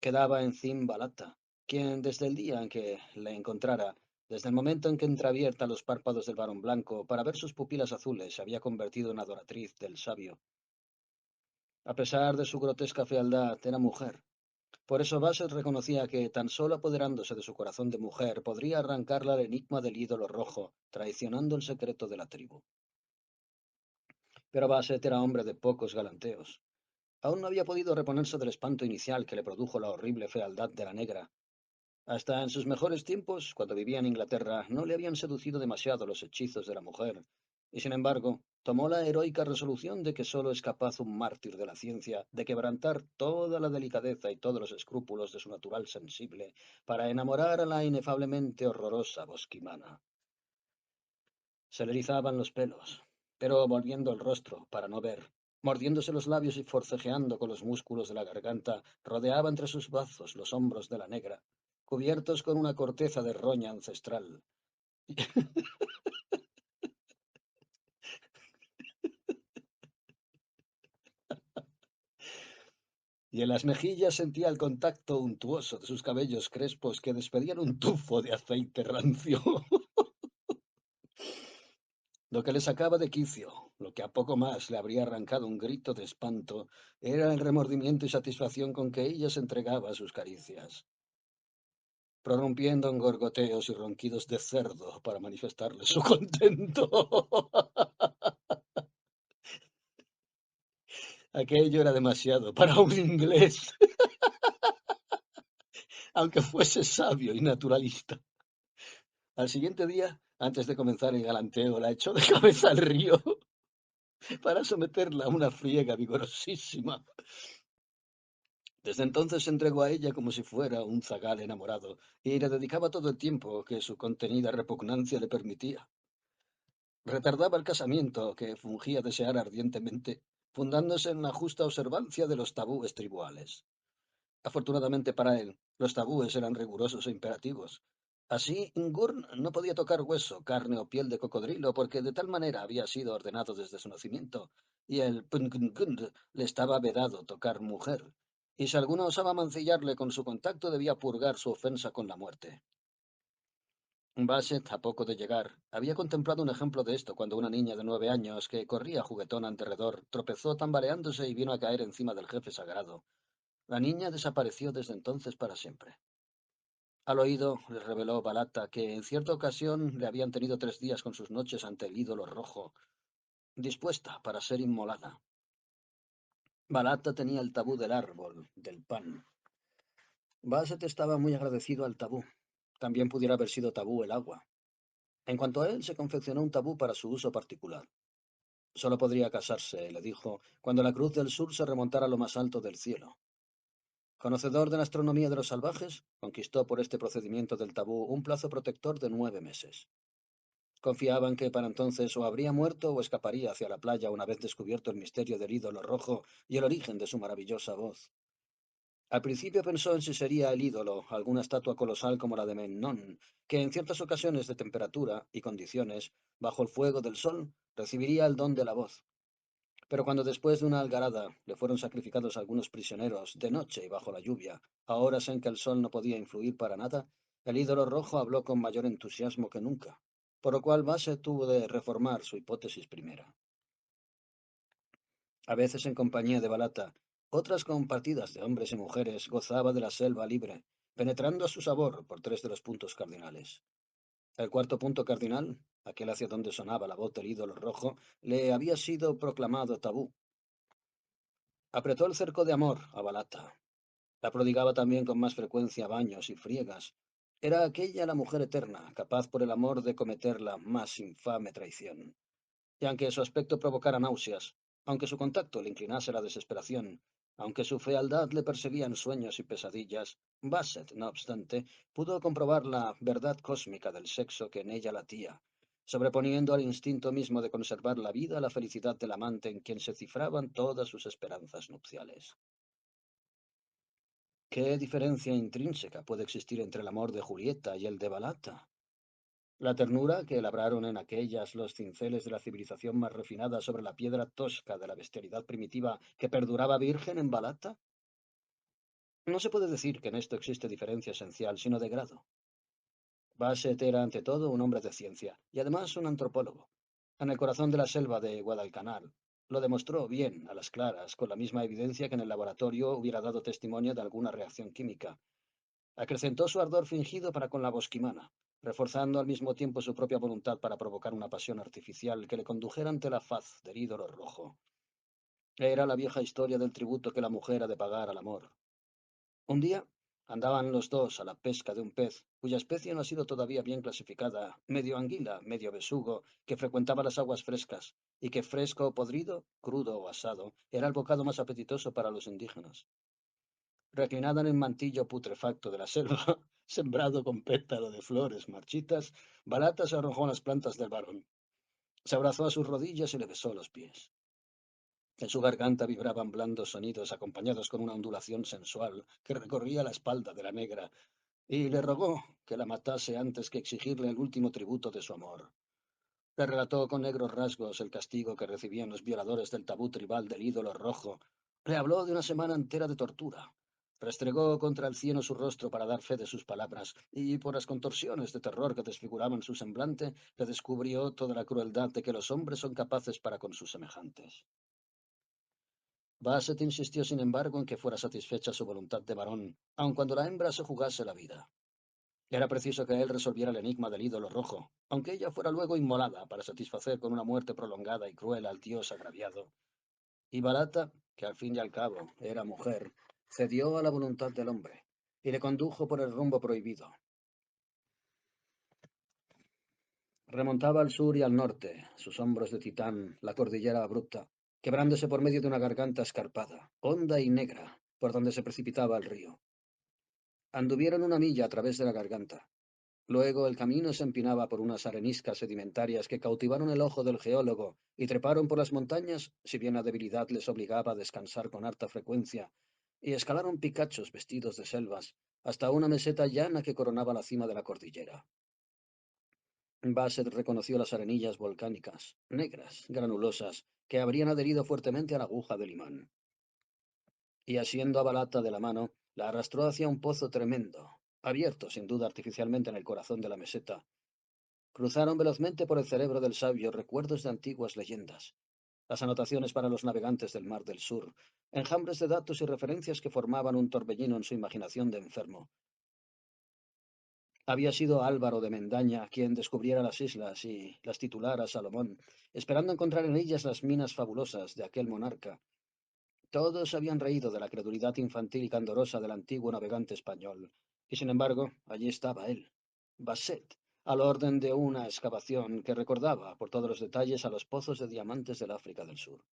Quedaba en Zimbalata, quien desde el día en que le encontrara, desde el momento en que entreabierta los párpados del varón blanco para ver sus pupilas azules, se había convertido en adoratriz del sabio. A pesar de su grotesca fealdad, era mujer. Por eso Basset reconocía que, tan solo apoderándose de su corazón de mujer, podría arrancarle el enigma del ídolo rojo, traicionando el secreto de la tribu. Pero Basset era hombre de pocos galanteos. Aún no había podido reponerse del espanto inicial que le produjo la horrible fealdad de la negra. Hasta en sus mejores tiempos, cuando vivía en Inglaterra, no le habían seducido demasiado los hechizos de la mujer, y sin embargo, tomó la heroica resolución de que solo es capaz un mártir de la ciencia de quebrantar toda la delicadeza y todos los escrúpulos de su natural sensible para enamorar a la inefablemente horrorosa bosquimana. Se le erizaban los pelos, pero volviendo el rostro para no ver, mordiéndose los labios y forcejeando con los músculos de la garganta, rodeaba entre sus brazos los hombros de la negra, cubiertos con una corteza de roña ancestral. Y en las mejillas sentía el contacto untuoso de sus cabellos crespos que despedían un tufo de aceite rancio. Lo que le sacaba de quicio, lo que a poco más le habría arrancado un grito de espanto, era el remordimiento y satisfacción con que ella se entregaba a sus caricias, prorrumpiendo en gorgoteos y ronquidos de cerdo para manifestarle su contento. Aquello era demasiado para un inglés, aunque fuese sabio y naturalista. Al siguiente día, antes de comenzar el galanteo, la echó de cabeza al río para someterla a una friega vigorosísima. Desde entonces se entregó a ella como si fuera un zagal enamorado y le dedicaba todo el tiempo que su contenida repugnancia le permitía. Retardaba el casamiento que fungía desear ardientemente, fundándose en la justa observancia de los tabúes tribales. Afortunadamente para él, los tabúes eran rigurosos e imperativos. Así, Ngurn no podía tocar hueso, carne o piel de cocodrilo, porque de tal manera había sido ordenado desde su nacimiento, y el Pungngund le estaba vedado tocar mujer, y si alguno osaba mancillarle con su contacto debía purgar su ofensa con la muerte. Basset, a poco de llegar, había contemplado un ejemplo de esto cuando una niña de 9 años, que corría juguetón en derredor, tropezó tambaleándose y vino a caer encima del jefe sagrado. La niña desapareció desde entonces para siempre. Al oído les reveló Balata que en cierta ocasión le habían tenido 3 días con sus noches ante el ídolo rojo, dispuesta para ser inmolada. Balata tenía el tabú del árbol, del pan. Basset estaba muy agradecido al tabú. También pudiera haber sido tabú el agua. En cuanto a él, se confeccionó un tabú para su uso particular. Solo podría casarse, le dijo, cuando la cruz del sur se remontara a lo más alto del cielo. Conocedor de la astronomía de los salvajes, conquistó por este procedimiento del tabú un plazo protector de 9 meses. Confiaban que para entonces o habría muerto o escaparía hacia la playa una vez descubierto el misterio del ídolo rojo y el origen de su maravillosa voz. Al principio pensó en si sería el ídolo, alguna estatua colosal como la de Memnón, que en ciertas ocasiones de temperatura y condiciones, bajo el fuego del sol, recibiría el don de la voz. Pero cuando después de una algarada le fueron sacrificados algunos prisioneros, de noche y bajo la lluvia, a horas en que el sol no podía influir para nada, el ídolo rojo habló con mayor entusiasmo que nunca, por lo cual Basset tuvo de reformar su hipótesis primera. A veces en compañía de Balata, otras con partidas de hombres y mujeres, gozaba de la selva libre, penetrando a su sabor por 3 de los puntos cardinales. El cuarto punto cardinal, aquel hacia donde sonaba la voz del ídolo rojo, le había sido proclamado tabú. Apretó el cerco de amor a Balata. La prodigaba también con más frecuencia baños y friegas. Era aquella la mujer eterna, capaz por el amor de cometer la más infame traición. Y aunque su aspecto provocara náuseas, aunque su contacto le inclinase a la desesperación, aunque su fealdad le perseguía en sueños y pesadillas, Basset, no obstante, pudo comprobar la verdad cósmica del sexo que en ella latía, sobreponiendo al instinto mismo de conservar la vida la felicidad del amante en quien se cifraban todas sus esperanzas nupciales. ¿Qué diferencia intrínseca puede existir entre el amor de Julieta y el de Balata? La ternura que labraron en aquellas los cinceles de la civilización más refinada sobre la piedra tosca de la bestialidad primitiva que perduraba virgen en Balata. No se puede decir que en esto existe diferencia esencial, sino de grado. Basset era ante todo un hombre de ciencia y además un antropólogo. En el corazón de la selva de Guadalcanal lo demostró bien a las claras, con la misma evidencia que en el laboratorio hubiera dado testimonio de alguna reacción química. Acrecentó su ardor fingido para con la bosquimana, reforzando al mismo tiempo su propia voluntad para provocar una pasión artificial que le condujera ante la faz del ídolo rojo. Era la vieja historia del tributo que la mujer ha de pagar al amor. Un día andaban los dos a la pesca de un pez, cuya especie no ha sido todavía bien clasificada, medio anguila, medio besugo, que frecuentaba las aguas frescas, y que fresco o podrido, crudo o asado, era el bocado más apetitoso para los indígenas. Reclinada en el mantillo putrefacto de la selva, sembrado con pétalo de flores marchitas, Balata se arrojó a las plantas del varón. Se abrazó a sus rodillas y le besó los pies. En su garganta vibraban blandos sonidos acompañados con una ondulación sensual que recorría la espalda de la negra, y le rogó que la matase antes que exigirle el último tributo de su amor. Le relató con negros rasgos el castigo que recibían los violadores del tabú tribal del ídolo rojo. Le habló de una semana entera de tortura, Restregó contra el cielo su rostro para dar fe de sus palabras, y por las contorsiones de terror que desfiguraban su semblante, le descubrió toda la crueldad de que los hombres son capaces para con sus semejantes. Basset insistió, sin embargo, en que fuera satisfecha su voluntad de varón, aun cuando la hembra se jugase la vida. Era preciso que él resolviera el enigma del ídolo rojo, aunque ella fuera luego inmolada para satisfacer con una muerte prolongada y cruel al dios agraviado. Y Barata, que al fin y al cabo era mujer, cedió a la voluntad del hombre y le condujo por el rumbo prohibido. Remontaba al sur y al norte, sus hombros de titán, la cordillera abrupta, quebrándose por medio de una garganta escarpada, honda y negra, por donde se precipitaba el río. Anduvieron una milla a través de la garganta. Luego el camino se empinaba por unas areniscas sedimentarias que cautivaron el ojo del geólogo y treparon por las montañas, si bien la debilidad les obligaba a descansar con harta frecuencia, y escalaron picachos vestidos de selvas hasta una meseta llana que coronaba la cima de la cordillera. Bassett reconoció las arenillas volcánicas, negras, granulosas, que habrían adherido fuertemente a la aguja del imán. Y asiendo a Balata de la mano, la arrastró hacia un pozo tremendo, abierto sin duda artificialmente en el corazón de la meseta. Cruzaron velozmente por el cerebro del sabio recuerdos de antiguas leyendas, las anotaciones para los navegantes del Mar del Sur, enjambres de datos y referencias que formaban un torbellino en su imaginación de enfermo. Había sido Álvaro de Mendaña quien descubriera las islas y las titulara Salomón, esperando encontrar en ellas las minas fabulosas de aquel monarca. Todos habían reído de la credulidad infantil y candorosa del antiguo navegante español, y sin embargo, allí estaba él, Basset, al orden de una excavación que recordaba por todos los detalles a los pozos de diamantes del África del Sur.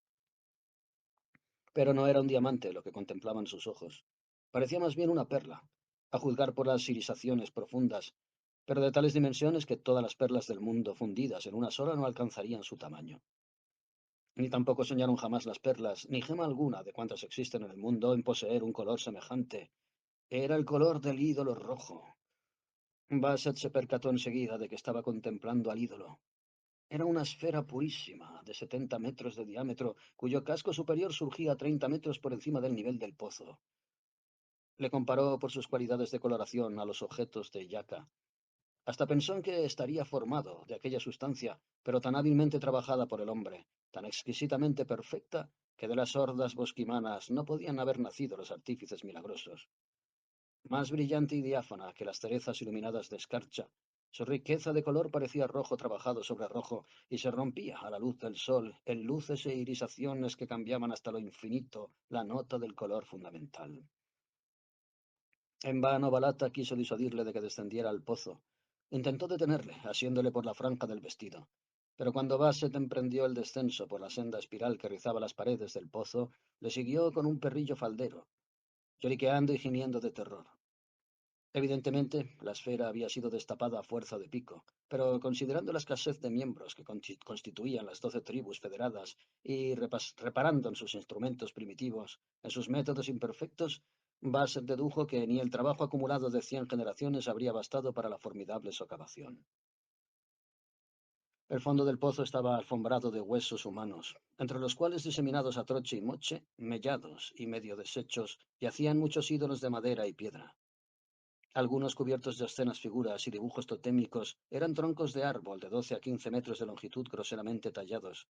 Pero no era un diamante lo que contemplaban sus ojos. Parecía más bien una perla, a juzgar por las irisaciones profundas, pero de tales dimensiones que todas las perlas del mundo fundidas en una sola no alcanzarían su tamaño. Ni tampoco soñaron jamás las perlas, ni gema alguna de cuantas existen en el mundo en poseer un color semejante. Era el color del ídolo rojo. Bassett se percató enseguida de que estaba contemplando al ídolo. Era una esfera purísima, de 70 metros de diámetro, cuyo casco superior surgía 30 metros por encima del nivel del pozo. Le comparó por sus cualidades de coloración a los objetos de Yaka. Hasta pensó en que estaría formado de aquella sustancia, pero tan hábilmente trabajada por el hombre, tan exquisitamente perfecta, que de las hordas bosquimanas no podían haber nacido los artífices milagrosos. Más brillante y diáfana que las cerezas iluminadas de escarcha, su riqueza de color parecía rojo trabajado sobre rojo y se rompía a la luz del sol en luces e irisaciones que cambiaban hasta lo infinito la nota del color fundamental. En vano Balata quiso disuadirle de que descendiera al pozo. Intentó detenerle, asiéndole por la franja del vestido. Pero cuando Basset emprendió el descenso por la senda espiral que rizaba las paredes del pozo, le siguió con un perrillo faldero, lloriqueando y gimiendo de terror. Evidentemente, la esfera había sido destapada a fuerza de pico, pero considerando la escasez de miembros que constituían las 12 tribus federadas y reparando en sus instrumentos primitivos, en sus métodos imperfectos, Basset dedujo que ni el trabajo acumulado de 100 generaciones habría bastado para la formidable socavación. El fondo del pozo estaba alfombrado de huesos humanos, entre los cuales, diseminados a troche y moche, mellados y medio deshechos, yacían muchos ídolos de madera y piedra. Algunos cubiertos de escenas, figuras y dibujos totémicos eran troncos de árbol de 12 a 15 metros de longitud groseramente tallados.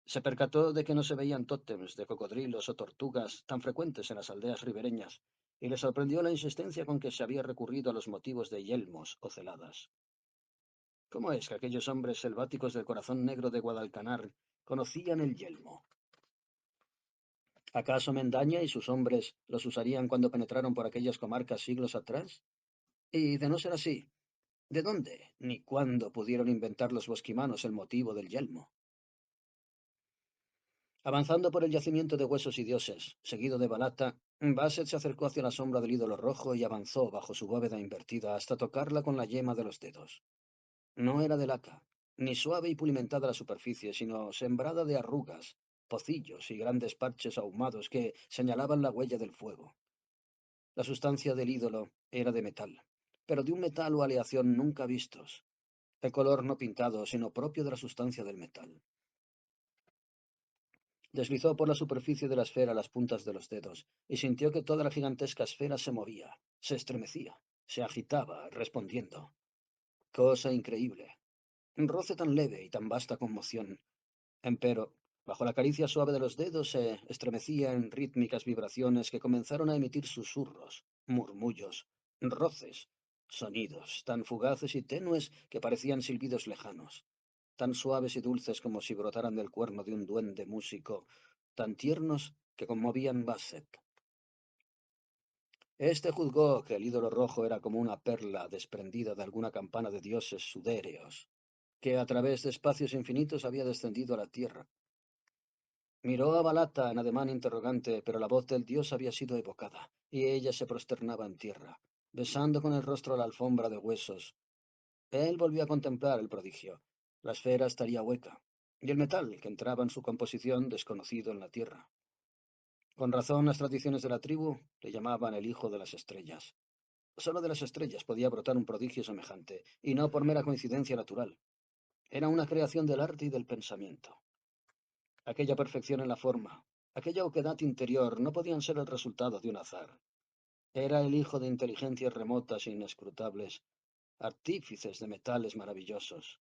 Se percató de que no se veían tótems de cocodrilos o tortugas tan frecuentes en las aldeas ribereñas, y le sorprendió la insistencia con que se había recurrido a los motivos de yelmos o celadas. ¿Cómo es que aquellos hombres selváticos del corazón negro de Guadalcanar conocían el yelmo? ¿Acaso Mendaña y sus hombres los usarían cuando penetraron por aquellas comarcas siglos atrás? Y de no ser así, ¿de dónde ni cuándo pudieron inventar los bosquimanos el motivo del yelmo? Avanzando por el yacimiento de huesos y dioses, seguido de Balata, Basset se acercó hacia la sombra del ídolo rojo y avanzó bajo su bóveda invertida hasta tocarla con la yema de los dedos. No era de laca, ni suave y pulimentada la superficie, sino sembrada de arrugas, pocillos y grandes parches ahumados que señalaban la huella del fuego. La sustancia del ídolo era de metal, pero de un metal o aleación nunca vistos. El color no pintado, sino propio de la sustancia del metal. Deslizó por la superficie de la esfera las puntas de los dedos y sintió que toda la gigantesca esfera se movía, se estremecía, se agitaba, respondiendo. Cosa increíble. Un roce tan leve y tan vasta conmoción. Empero, bajo la caricia suave de los dedos se estremecía en rítmicas vibraciones que comenzaron a emitir susurros, murmullos, roces, sonidos tan fugaces y tenues que parecían silbidos lejanos, tan suaves y dulces como si brotaran del cuerno de un duende músico, tan tiernos que conmovían Basset. Este juzgó que el ídolo rojo era como una perla desprendida de alguna campana de dioses sudéreos, que a través de espacios infinitos había descendido a la tierra. Miró a Balata en ademán interrogante, pero la voz del dios había sido evocada, y ella se prosternaba en tierra, besando con el rostro la alfombra de huesos. Él volvió a contemplar el prodigio. La esfera estaría hueca, y el metal que entraba en su composición desconocido en la tierra. Con razón las tradiciones de la tribu le llamaban el hijo de las estrellas. Solo de las estrellas podía brotar un prodigio semejante, y no por mera coincidencia natural. Era una creación del arte y del pensamiento. Aquella perfección en la forma, aquella oquedad interior no podían ser el resultado de un azar. Era el hijo de inteligencias remotas e inescrutables, artífices de metales maravillosos,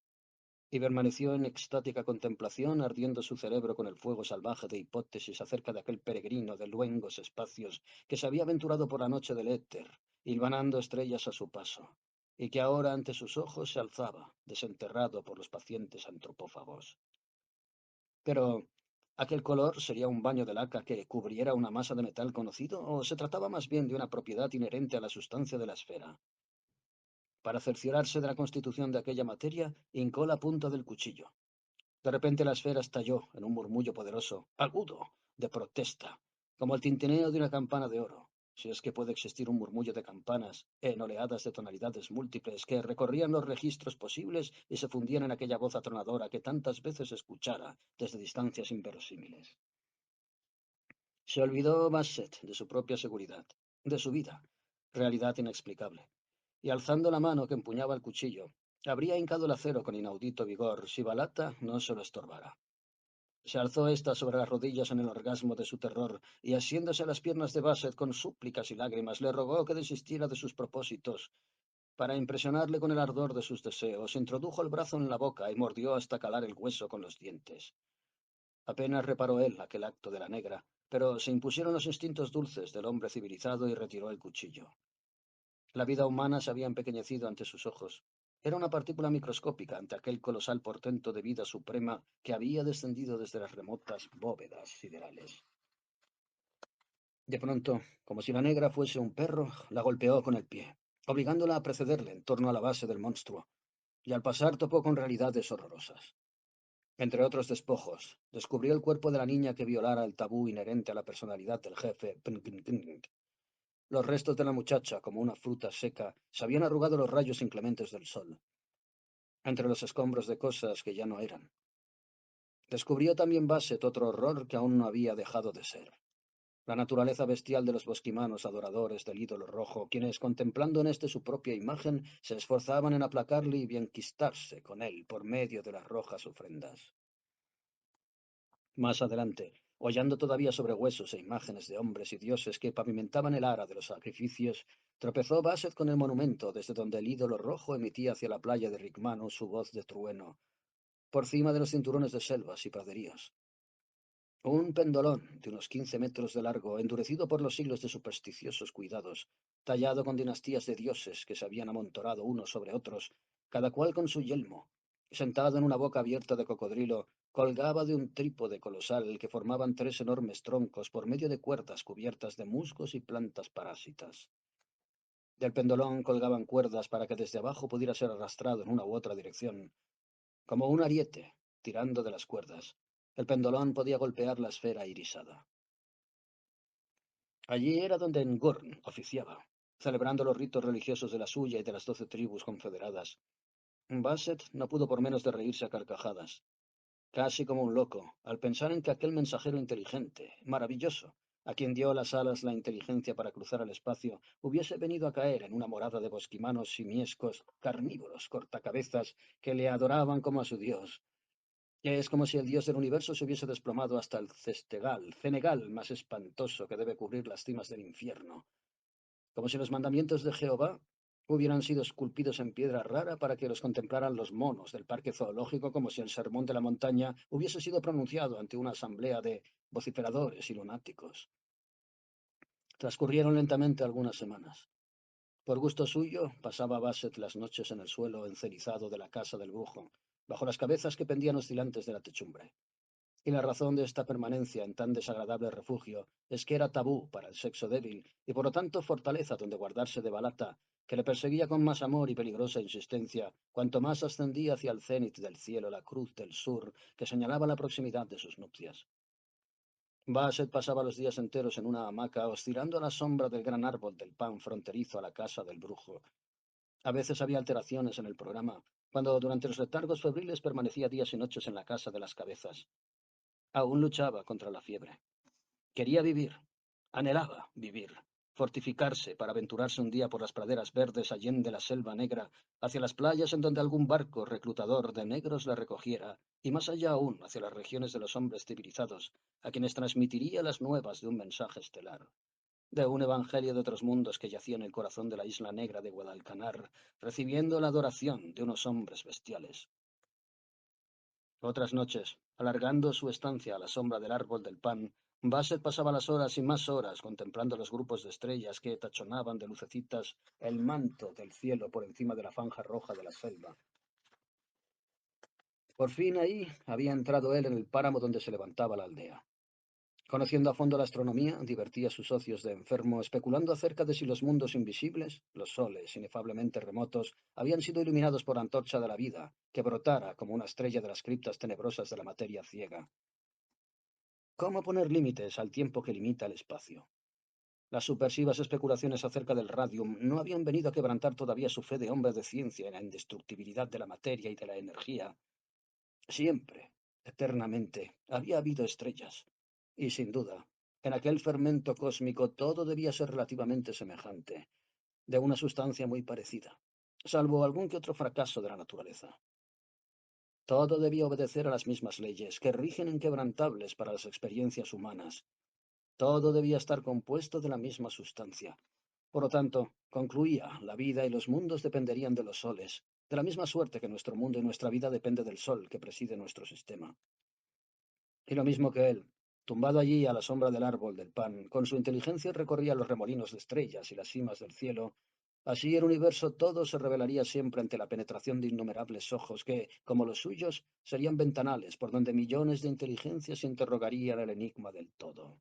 y permaneció en extática contemplación, ardiendo su cerebro con el fuego salvaje de hipótesis acerca de aquel peregrino de luengos espacios que se había aventurado por la noche del éter, hilvanando estrellas a su paso, y que ahora ante sus ojos se alzaba, desenterrado por los pacientes antropófagos. Pero, ¿aquel color sería un baño de laca que cubriera una masa de metal conocido, o se trataba más bien de una propiedad inherente a la sustancia de la esfera? Para cerciorarse de la constitución de aquella materia, hincó la punta del cuchillo. De repente la esfera estalló en un murmullo poderoso, agudo, de protesta, como el tintineo de una campana de oro, si es que puede existir un murmullo de campanas en oleadas de tonalidades múltiples que recorrían los registros posibles y se fundían en aquella voz atronadora que tantas veces escuchara desde distancias inverosímiles. Se olvidó Bassett de su propia seguridad, de su vida, realidad inexplicable, y alzando la mano que empuñaba el cuchillo, habría hincado el acero con inaudito vigor si Balata no se lo estorbara. Se alzó ésta sobre las rodillas en el orgasmo de su terror, y asiéndose a las piernas de Bassett con súplicas y lágrimas, le rogó que desistiera de sus propósitos. Para impresionarle con el ardor de sus deseos, introdujo el brazo en la boca y mordió hasta calar el hueso con los dientes. Apenas reparó él aquel acto de la negra, pero se impusieron los instintos dulces del hombre civilizado y retiró el cuchillo. La vida humana se había empequeñecido ante sus ojos. Era una partícula microscópica ante aquel colosal portento de vida suprema que había descendido desde las remotas bóvedas siderales. De pronto, como si la negra fuese un perro, la golpeó con el pie, obligándola a precederle en torno a la base del monstruo, y al pasar topó con realidades horrorosas. Entre otros despojos, descubrió el cuerpo de la niña que violara el tabú inherente a la personalidad del jefe. Los restos de la muchacha, como una fruta seca, se habían arrugado los rayos inclementes del sol, entre los escombros de cosas que ya no eran. Descubrió también Basset otro horror que aún no había dejado de ser. La naturaleza bestial de los bosquimanos adoradores del ídolo rojo, quienes, contemplando en este su propia imagen, se esforzaban en aplacarle y bienquistarse con él por medio de las rojas ofrendas. Más adelante, hollando todavía sobre huesos e imágenes de hombres y dioses que pavimentaban el ara de los sacrificios, tropezó Basset con el monumento desde donde el ídolo rojo emitía hacia la playa de Rigmano su voz de trueno, por cima de los cinturones de selvas y praderíos. Un pendolón de unos 15 metros de largo, endurecido por los siglos de supersticiosos cuidados, tallado con dinastías de dioses que se habían amontonado unos sobre otros, cada cual con su yelmo, sentado en una boca abierta de cocodrilo, colgaba de un trípode colosal que formaban tres enormes troncos por medio de cuerdas cubiertas de musgos y plantas parásitas. Del pendolón colgaban cuerdas para que desde abajo pudiera ser arrastrado en una u otra dirección, como un ariete, tirando de las cuerdas. El pendolón podía golpear la esfera irisada. Allí era donde Ngorn oficiaba, celebrando los ritos religiosos de la suya y de las 12 tribus confederadas. Basset no pudo por menos de reírse a carcajadas, casi como un loco, al pensar en que aquel mensajero inteligente, maravilloso, a quien dio las alas la inteligencia para cruzar el espacio, hubiese venido a caer en una morada de bosquimanos simiescos, carnívoros, cortacabezas, que le adoraban como a su dios, Es como si el dios del universo se hubiese desplomado hasta el cenegal más espantoso que debe cubrir las cimas del infierno, como si los mandamientos de Jehová hubieran sido esculpidos en piedra rara para que los contemplaran los monos del parque zoológico, como si el sermón de la montaña hubiese sido pronunciado ante una asamblea de vociferadores y lunáticos. Transcurrieron lentamente algunas semanas. Por gusto suyo, pasaba Basset las noches en el suelo encenizado de la casa del brujo, bajo las cabezas que pendían oscilantes de la techumbre. Y la razón de esta permanencia en tan desagradable refugio es que era tabú para el sexo débil y por lo tanto fortaleza donde guardarse de Balata, que le perseguía con más amor y peligrosa insistencia cuanto más ascendía hacia el cenit del cielo la cruz del sur que señalaba la proximidad de sus nupcias. Basset pasaba los días enteros en una hamaca oscilando a la sombra del gran árbol del pan fronterizo a la casa del brujo. A veces había alteraciones en el programa, cuando durante los letargos febriles permanecía días y noches en la casa de las cabezas. Aún luchaba contra la fiebre. Quería vivir, anhelaba vivir, fortificarse para aventurarse un día por las praderas verdes allende la selva negra, hacia las playas en donde algún barco reclutador de negros la recogiera, y más allá aún hacia las regiones de los hombres civilizados, a quienes transmitiría las nuevas de un mensaje estelar, de un evangelio de otros mundos que yacía en el corazón de la isla negra de Guadalcanar, recibiendo la adoración de unos hombres bestiales. Otras noches, alargando su estancia a la sombra del árbol del pan, Basset pasaba las horas y más horas contemplando los grupos de estrellas que tachonaban de lucecitas el manto del cielo por encima de la franja roja de la selva. Por fin ahí había entrado él en el páramo donde se levantaba la aldea. Conociendo a fondo la astronomía, divertía a sus socios de enfermo, especulando acerca de si los mundos invisibles, los soles inefablemente remotos, habían sido iluminados por la antorcha de la vida, que brotara como una estrella de las criptas tenebrosas de la materia ciega. ¿Cómo poner límites al tiempo que limita el espacio? Las supersivas especulaciones acerca del radium no habían venido a quebrantar todavía su fe de hombre de ciencia en la indestructibilidad de la materia y de la energía. Siempre, eternamente, había habido estrellas. Y sin duda, en aquel fermento cósmico todo debía ser relativamente semejante, de una sustancia muy parecida, salvo algún que otro fracaso de la naturaleza. Todo debía obedecer a las mismas leyes, que rigen inquebrantables para las experiencias humanas. Todo debía estar compuesto de la misma sustancia. Por lo tanto, concluía, la vida y los mundos dependerían de los soles, de la misma suerte que nuestro mundo y nuestra vida depende del sol que preside nuestro sistema. Y lo mismo que él, tumbado allí a la sombra del árbol del pan, con su inteligencia recorría los remolinos de estrellas y las cimas del cielo, así el universo todo se revelaría siempre ante la penetración de innumerables ojos que, como los suyos, serían ventanales por donde millones de inteligencias interrogarían el enigma del todo.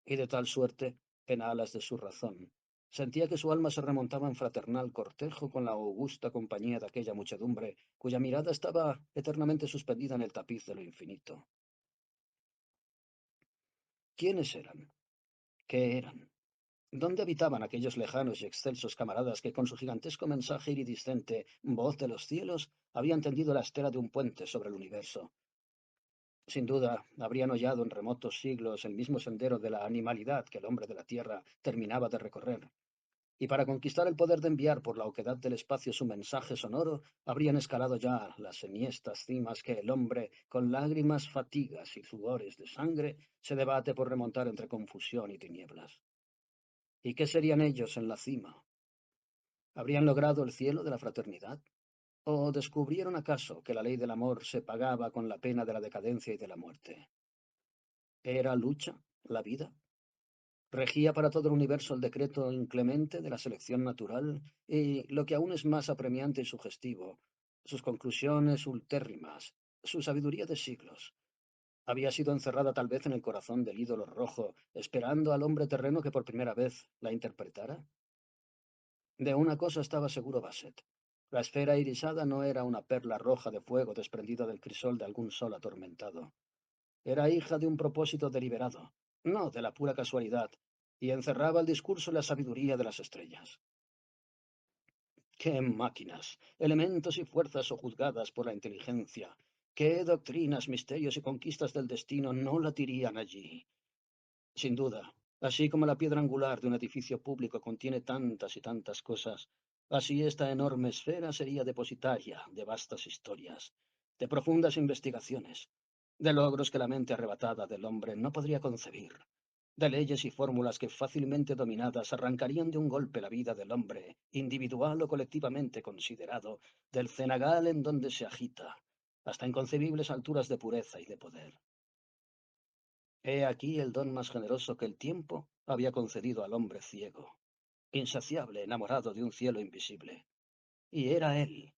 Y de tal suerte, en alas de su razón, sentía que su alma se remontaba en fraternal cortejo con la augusta compañía de aquella muchedumbre, cuya mirada estaba eternamente suspendida en el tapiz de lo infinito. ¿Quiénes eran? ¿Qué eran? ¿Dónde habitaban aquellos lejanos y excelsos camaradas que con su gigantesco mensaje iridiscente, voz de los cielos, habían tendido la estela de un puente sobre el universo? Sin duda, habrían hollado en remotos siglos el mismo sendero de la animalidad que el hombre de la tierra terminaba de recorrer, y para conquistar el poder de enviar por la oquedad del espacio su mensaje sonoro, habrían escalado ya las enhiestas cimas que el hombre, con lágrimas, fatigas y sudores de sangre, se debate por remontar entre confusión y tinieblas. ¿Y qué serían ellos en la cima? ¿Habrían logrado el cielo de la fraternidad? ¿O descubrieron acaso que la ley del amor se pagaba con la pena de la decadencia y de la muerte? ¿Era lucha la vida? ¿Regía para todo el universo el decreto inclemente de la selección natural? Y, lo que aún es más apremiante y sugestivo, sus conclusiones ultérrimas, su sabiduría de siglos, había sido encerrada tal vez en el corazón del ídolo rojo, esperando al hombre terreno que por primera vez la interpretara. De una cosa estaba seguro Basset. La esfera irisada no era una perla roja de fuego desprendida del crisol de algún sol atormentado. Era hija de un propósito deliberado, no de la pura casualidad, y encerraba el discurso y la sabiduría de las estrellas. ¡Qué máquinas, elementos y fuerzas sojuzgadas por la inteligencia! ¡Qué doctrinas, misterios y conquistas del destino no latirían allí! Sin duda, así como la piedra angular de un edificio público contiene tantas y tantas cosas, así esta enorme esfera sería depositaria de vastas historias. de profundas investigaciones, de logros que la mente arrebatada del hombre no podría concebir, de leyes y fórmulas que fácilmente dominadas arrancarían de un golpe la vida del hombre, individual o colectivamente considerado, del cenagal en donde se agita, hasta inconcebibles alturas de pureza y de poder. He aquí el don más generoso que el tiempo había concedido al hombre ciego, insaciable, enamorado de un cielo invisible. Y era él,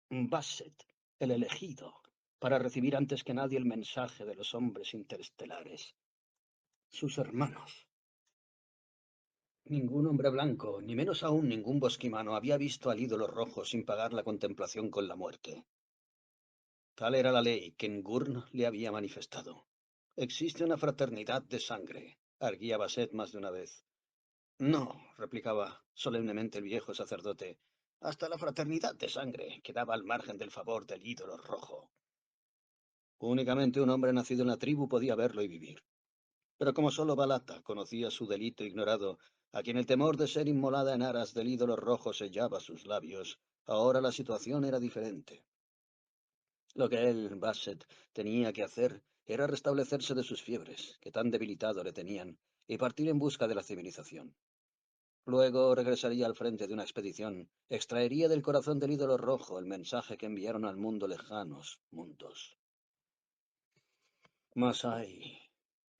Basset, el elegido, para recibir antes que nadie el mensaje de los hombres interestelares, sus hermanos. Ningún hombre blanco, ni menos aún ningún bosquimano, había visto al ídolo rojo sin pagar la contemplación con la muerte. Tal era la ley que Ngurn le había manifestado. Existe una fraternidad de sangre, arguía Basset más de una vez. No, replicaba solemnemente el viejo sacerdote, hasta la fraternidad de sangre quedaba al margen del favor del ídolo rojo. Únicamente un hombre nacido en la tribu podía verlo y vivir. Pero como solo Balata conocía su delito ignorado, a quien el temor de ser inmolada en aras del ídolo rojo sellaba sus labios, ahora la situación era diferente. Lo que él, Basset, tenía que hacer era restablecerse de sus fiebres, que tan debilitado le tenían, y partir en busca de la civilización. Luego regresaría al frente de una expedición, extraería del corazón del ídolo rojo el mensaje que enviaron al mundo lejanos mundos. Mas ay,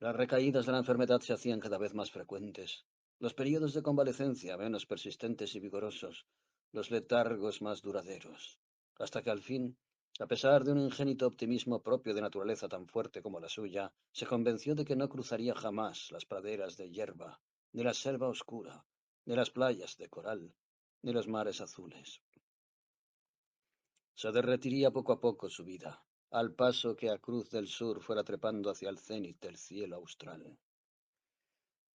las recaídas de la enfermedad se hacían cada vez más frecuentes, los periodos de convalecencia menos persistentes y vigorosos, los letargos más duraderos, hasta que al fin, a pesar de un ingénito optimismo propio de naturaleza tan fuerte como la suya, se convenció de que no cruzaría jamás las praderas de hierba, ni la selva oscura, ni las playas de coral, ni los mares azules. Se derretiría poco a poco su vida, al paso que a Cruz del Sur fuera trepando hacia el cenit del cielo austral.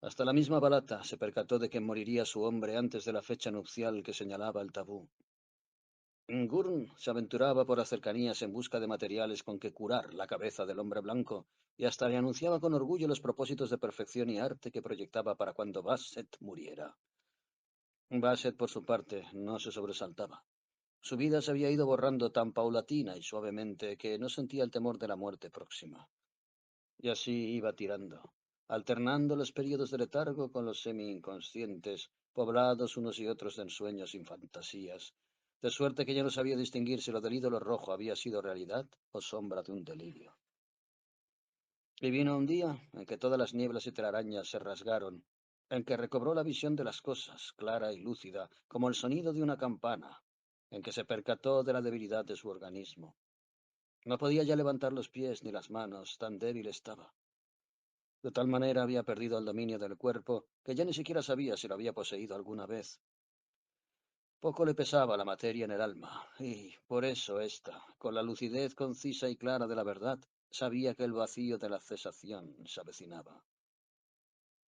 Hasta la misma Balata se percató de que moriría su hombre antes de la fecha nupcial que señalaba el tabú. Ngurn se aventuraba por las cercanías en busca de materiales con que curar la cabeza del hombre blanco, y hasta le anunciaba con orgullo los propósitos de perfección y arte que proyectaba para cuando Basset muriera. Basset, por su parte, no se sobresaltaba. Su vida se había ido borrando tan paulatina y suavemente que no sentía el temor de la muerte próxima. Y así iba tirando, alternando los periodos de letargo con los semi-inconscientes, poblados unos y otros de ensueños y fantasías, de suerte que ya no sabía distinguir si lo del ídolo rojo había sido realidad o sombra de un delirio. Y vino un día en que todas las nieblas y telarañas se rasgaron, en que recobró la visión de las cosas, clara y lúcida, como el sonido de una campana, en que se percató de la debilidad de su organismo. No podía ya levantar los pies ni las manos, tan débil estaba. De tal manera había perdido el dominio del cuerpo que ya ni siquiera sabía si lo había poseído alguna vez. Poco le pesaba la materia en el alma, y por eso ésta, con la lucidez concisa y clara de la verdad, sabía que el vacío de la cesación se avecinaba.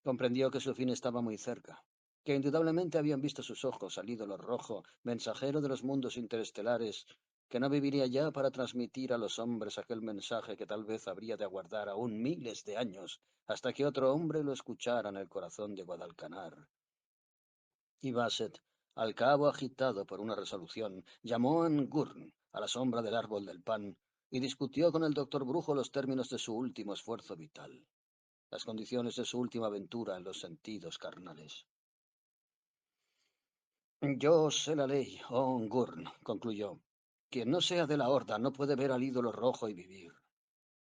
Comprendió que su fin estaba muy cerca, que indudablemente habían visto sus ojos al ídolo rojo, mensajero de los mundos interestelares, que no viviría ya para transmitir a los hombres aquel mensaje que tal vez habría de aguardar aún miles de años hasta que otro hombre lo escuchara en el corazón de Guadalcanar. Y Basset, al cabo agitado por una resolución, llamó a Ngurn a la sombra del árbol del pan y discutió con el doctor Brujo los términos de su último esfuerzo vital, las condiciones de su última aventura en los sentidos carnales. Yo sé la ley, oh Ngurn, concluyó. Quien no sea de la horda no puede ver al ídolo rojo y vivir.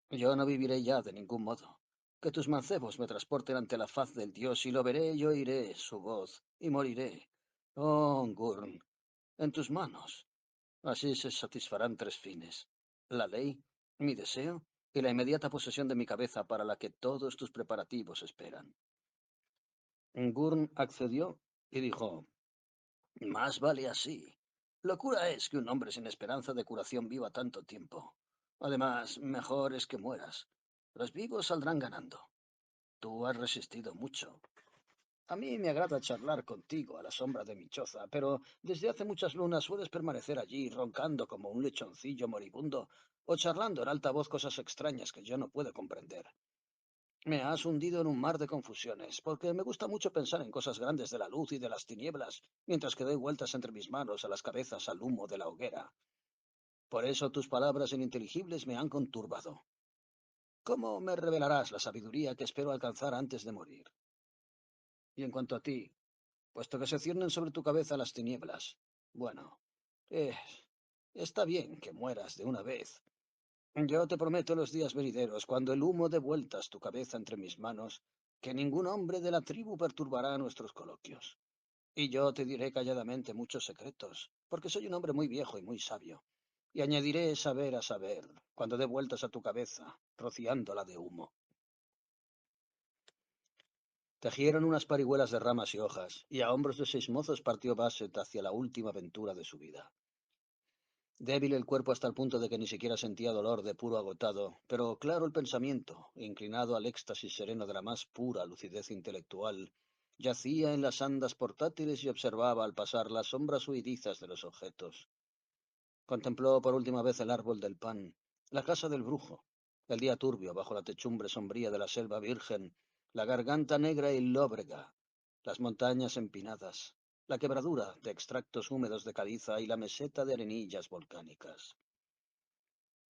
Yo no viviré ya de ningún modo. Que tus mancebos me transporten ante la faz del dios y lo veré y oiré su voz y moriré. Oh Ngurn, en tus manos. Así se satisfarán tres fines: la ley, mi deseo y la inmediata posesión de mi cabeza para la que todos tus preparativos esperan. Ngurn accedió y dijo: más vale así. Locura es que un hombre sin esperanza de curación viva tanto tiempo. Además, mejor es que mueras. Los vivos saldrán ganando. Tú has resistido mucho. A mí me agrada charlar contigo a la sombra de mi choza, pero desde hace muchas lunas sueles permanecer allí roncando como un lechoncillo moribundo o charlando en alta voz cosas extrañas que yo no puedo comprender. Me has hundido en un mar de confusiones, porque me gusta mucho pensar en cosas grandes de la luz y de las tinieblas, mientras que doy vueltas entre mis manos a las cabezas al humo de la hoguera. Por eso tus palabras ininteligibles me han conturbado. ¿Cómo me revelarás la sabiduría que espero alcanzar antes de morir? Y en cuanto a ti, puesto que se ciernen sobre tu cabeza las tinieblas, bueno, eh, está bien que mueras de una vez. Yo te prometo en los días venideros, cuando el humo dé vueltas tu cabeza entre mis manos, que ningún hombre de la tribu perturbará nuestros coloquios. Y yo te diré calladamente muchos secretos, porque soy un hombre muy viejo y muy sabio. Y añadiré saber a saber, cuando dé vueltas a tu cabeza, rociándola de humo. Tejieron unas parihuelas de ramas y hojas, y a hombros de 6 mozos partió Basset hacia la última aventura de su vida. Débil el cuerpo hasta el punto de que ni siquiera sentía dolor de puro agotado, pero claro el pensamiento, inclinado al éxtasis sereno de la más pura lucidez intelectual, yacía en las andas portátiles y observaba al pasar las sombras huidizas de los objetos. Contempló por última vez el árbol del pan, la casa del brujo, el día turbio bajo la techumbre sombría de la selva virgen, la garganta negra y lóbrega, las montañas empinadas, la quebradura de extractos húmedos de caliza y la meseta de arenillas volcánicas.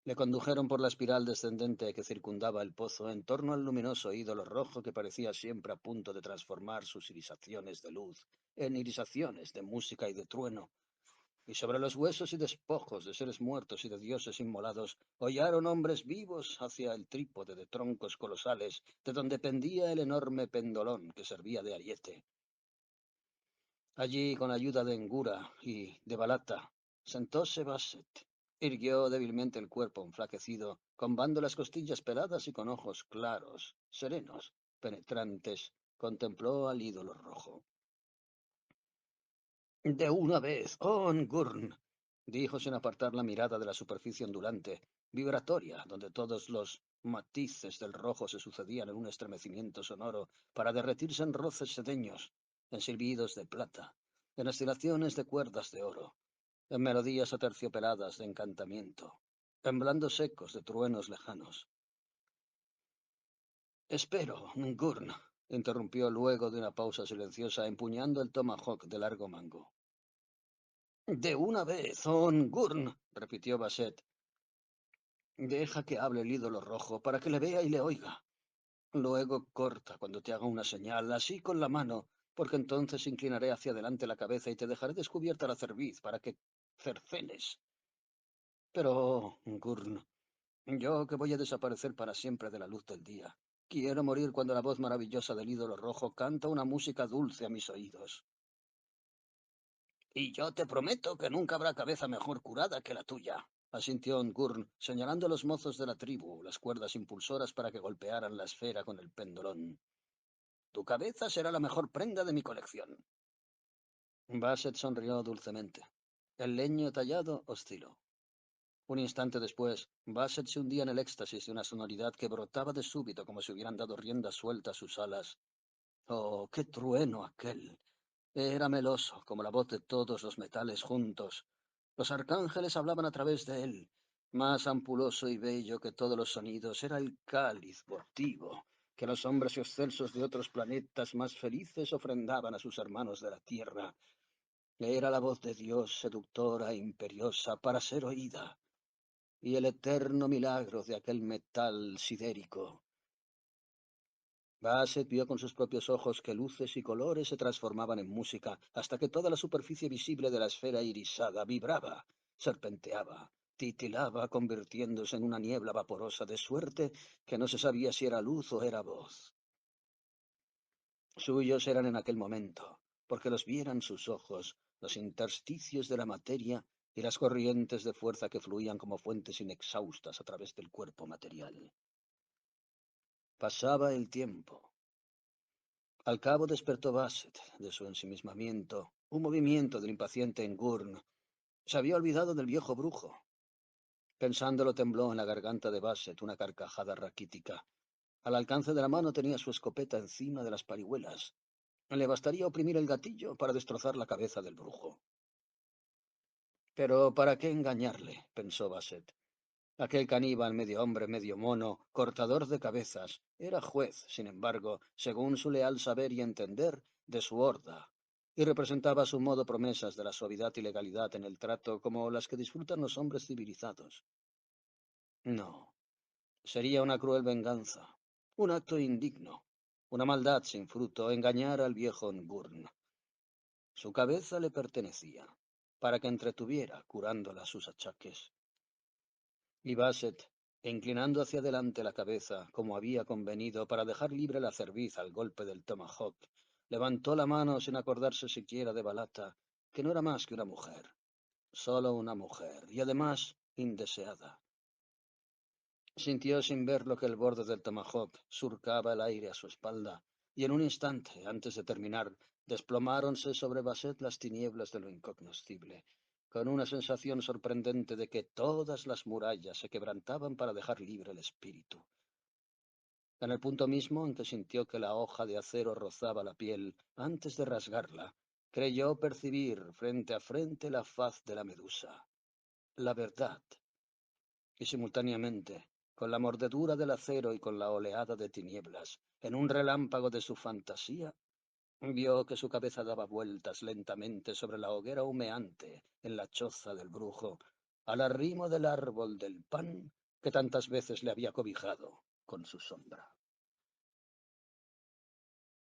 Le condujeron por la espiral descendente que circundaba el pozo en torno al luminoso ídolo rojo que parecía siempre a punto de transformar sus irisaciones de luz en irisaciones de música y de trueno, y sobre los huesos y despojos de seres muertos y de dioses inmolados hollaron hombres vivos hacia el trípode de troncos colosales de donde pendía el enorme pendolón que servía de ariete. Allí, con ayuda de Engura y de Balata, sentóse Basset. Irguió débilmente el cuerpo enflaquecido, con bando las costillas peladas y con ojos claros, serenos, penetrantes, contempló al ídolo rojo. De una vez, oh Ngurn, dijo sin apartar la mirada de la superficie ondulante, vibratoria, donde todos los matices del rojo se sucedían en un estremecimiento sonoro para derretirse en roces sedeños, en silbidos de plata, en oscilaciones de cuerdas de oro, en melodías aterciopeladas de encantamiento, en blandos ecos de truenos lejanos. Espero, Ngurn, interrumpió luego de una pausa silenciosa, empuñando el tomahawk de largo mango. De una vez, Ngurn, repitió Basset. Deja que hable el ídolo rojo para que le vea y le oiga. Luego corta cuando te haga una señal, así con la mano, porque entonces inclinaré hacia adelante la cabeza y te dejaré descubierta la cerviz para que cercenes. Pero, Ngurn, yo que voy a desaparecer para siempre de la luz del día, quiero morir cuando la voz maravillosa del ídolo rojo canta una música dulce a mis oídos. Y yo te prometo que nunca habrá cabeza mejor curada que la tuya, asintió Ngurn, señalando a los mozos de la tribu las cuerdas impulsoras para que golpearan la esfera con el pendolón. Tu cabeza será la mejor prenda de mi colección. Basset sonrió dulcemente. El leño tallado osciló. Un instante después, Basset se hundía en el éxtasis de una sonoridad que brotaba de súbito como si hubieran dado rienda suelta a sus alas. Oh, qué trueno aquel. Era meloso, como la voz de todos los metales juntos. Los arcángeles hablaban a través de él. Más ampuloso y bello que todos los sonidos era el cáliz votivo que los hombres excelsos de otros planetas más felices ofrendaban a sus hermanos de la tierra. Era la voz de Dios seductora e imperiosa para ser oída, y el eterno milagro de aquel metal sidérico. Basset vio con sus propios ojos que luces y colores se transformaban en música, hasta que toda la superficie visible de la esfera irisada vibraba, serpenteaba, titilaba, convirtiéndose en una niebla vaporosa de suerte que no se sabía si era luz o era voz. Suyos eran en aquel momento, porque los vieran sus ojos, los intersticios de la materia y las corrientes de fuerza que fluían como fuentes inexhaustas a través del cuerpo material. Pasaba el tiempo. Al cabo despertó Basset de su ensimismamiento, un movimiento del impaciente Ngurn. Se había olvidado del viejo brujo. Pensándolo tembló en la garganta de Basset una carcajada raquítica. Al alcance de la mano tenía su escopeta encima de las parihuelas. Le bastaría oprimir el gatillo para destrozar la cabeza del brujo. Pero ¿para qué engañarle? Pensó Basset. Aquel caníbal medio hombre, medio mono, cortador de cabezas, era juez, sin embargo, según su leal saber y entender, de su horda. y representaba a su modo promesas de la suavidad y legalidad en el trato como las que disfrutan los hombres civilizados. No, sería una cruel venganza, un acto indigno, una maldad sin fruto, engañar al viejo Nburn. Su cabeza le pertenecía, para que entretuviera curándola sus achaques. Y Basset, inclinando hacia adelante la cabeza, como había convenido, para dejar libre la cerviz al golpe del tomahawk, levantó la mano sin acordarse siquiera de Balata, que no era más que una mujer, solo una mujer, y además indeseada. Sintió sin verlo que el borde del tomahawk surcaba el aire a su espalda, y en un instante, antes de terminar, desplomáronse sobre Basset las tinieblas de lo incognoscible, con una sensación sorprendente de que todas las murallas se quebrantaban para dejar libre el espíritu. En el punto mismo en que sintió que la hoja de acero rozaba la piel, antes de rasgarla, creyó percibir frente a frente la faz de la medusa, la verdad, y simultáneamente, con la mordedura del acero y con la oleada de tinieblas, en un relámpago de su fantasía, vio que su cabeza daba vueltas lentamente sobre la hoguera humeante en la choza del brujo, al arrimo del árbol del pan que tantas veces le había cobijado con su sombra.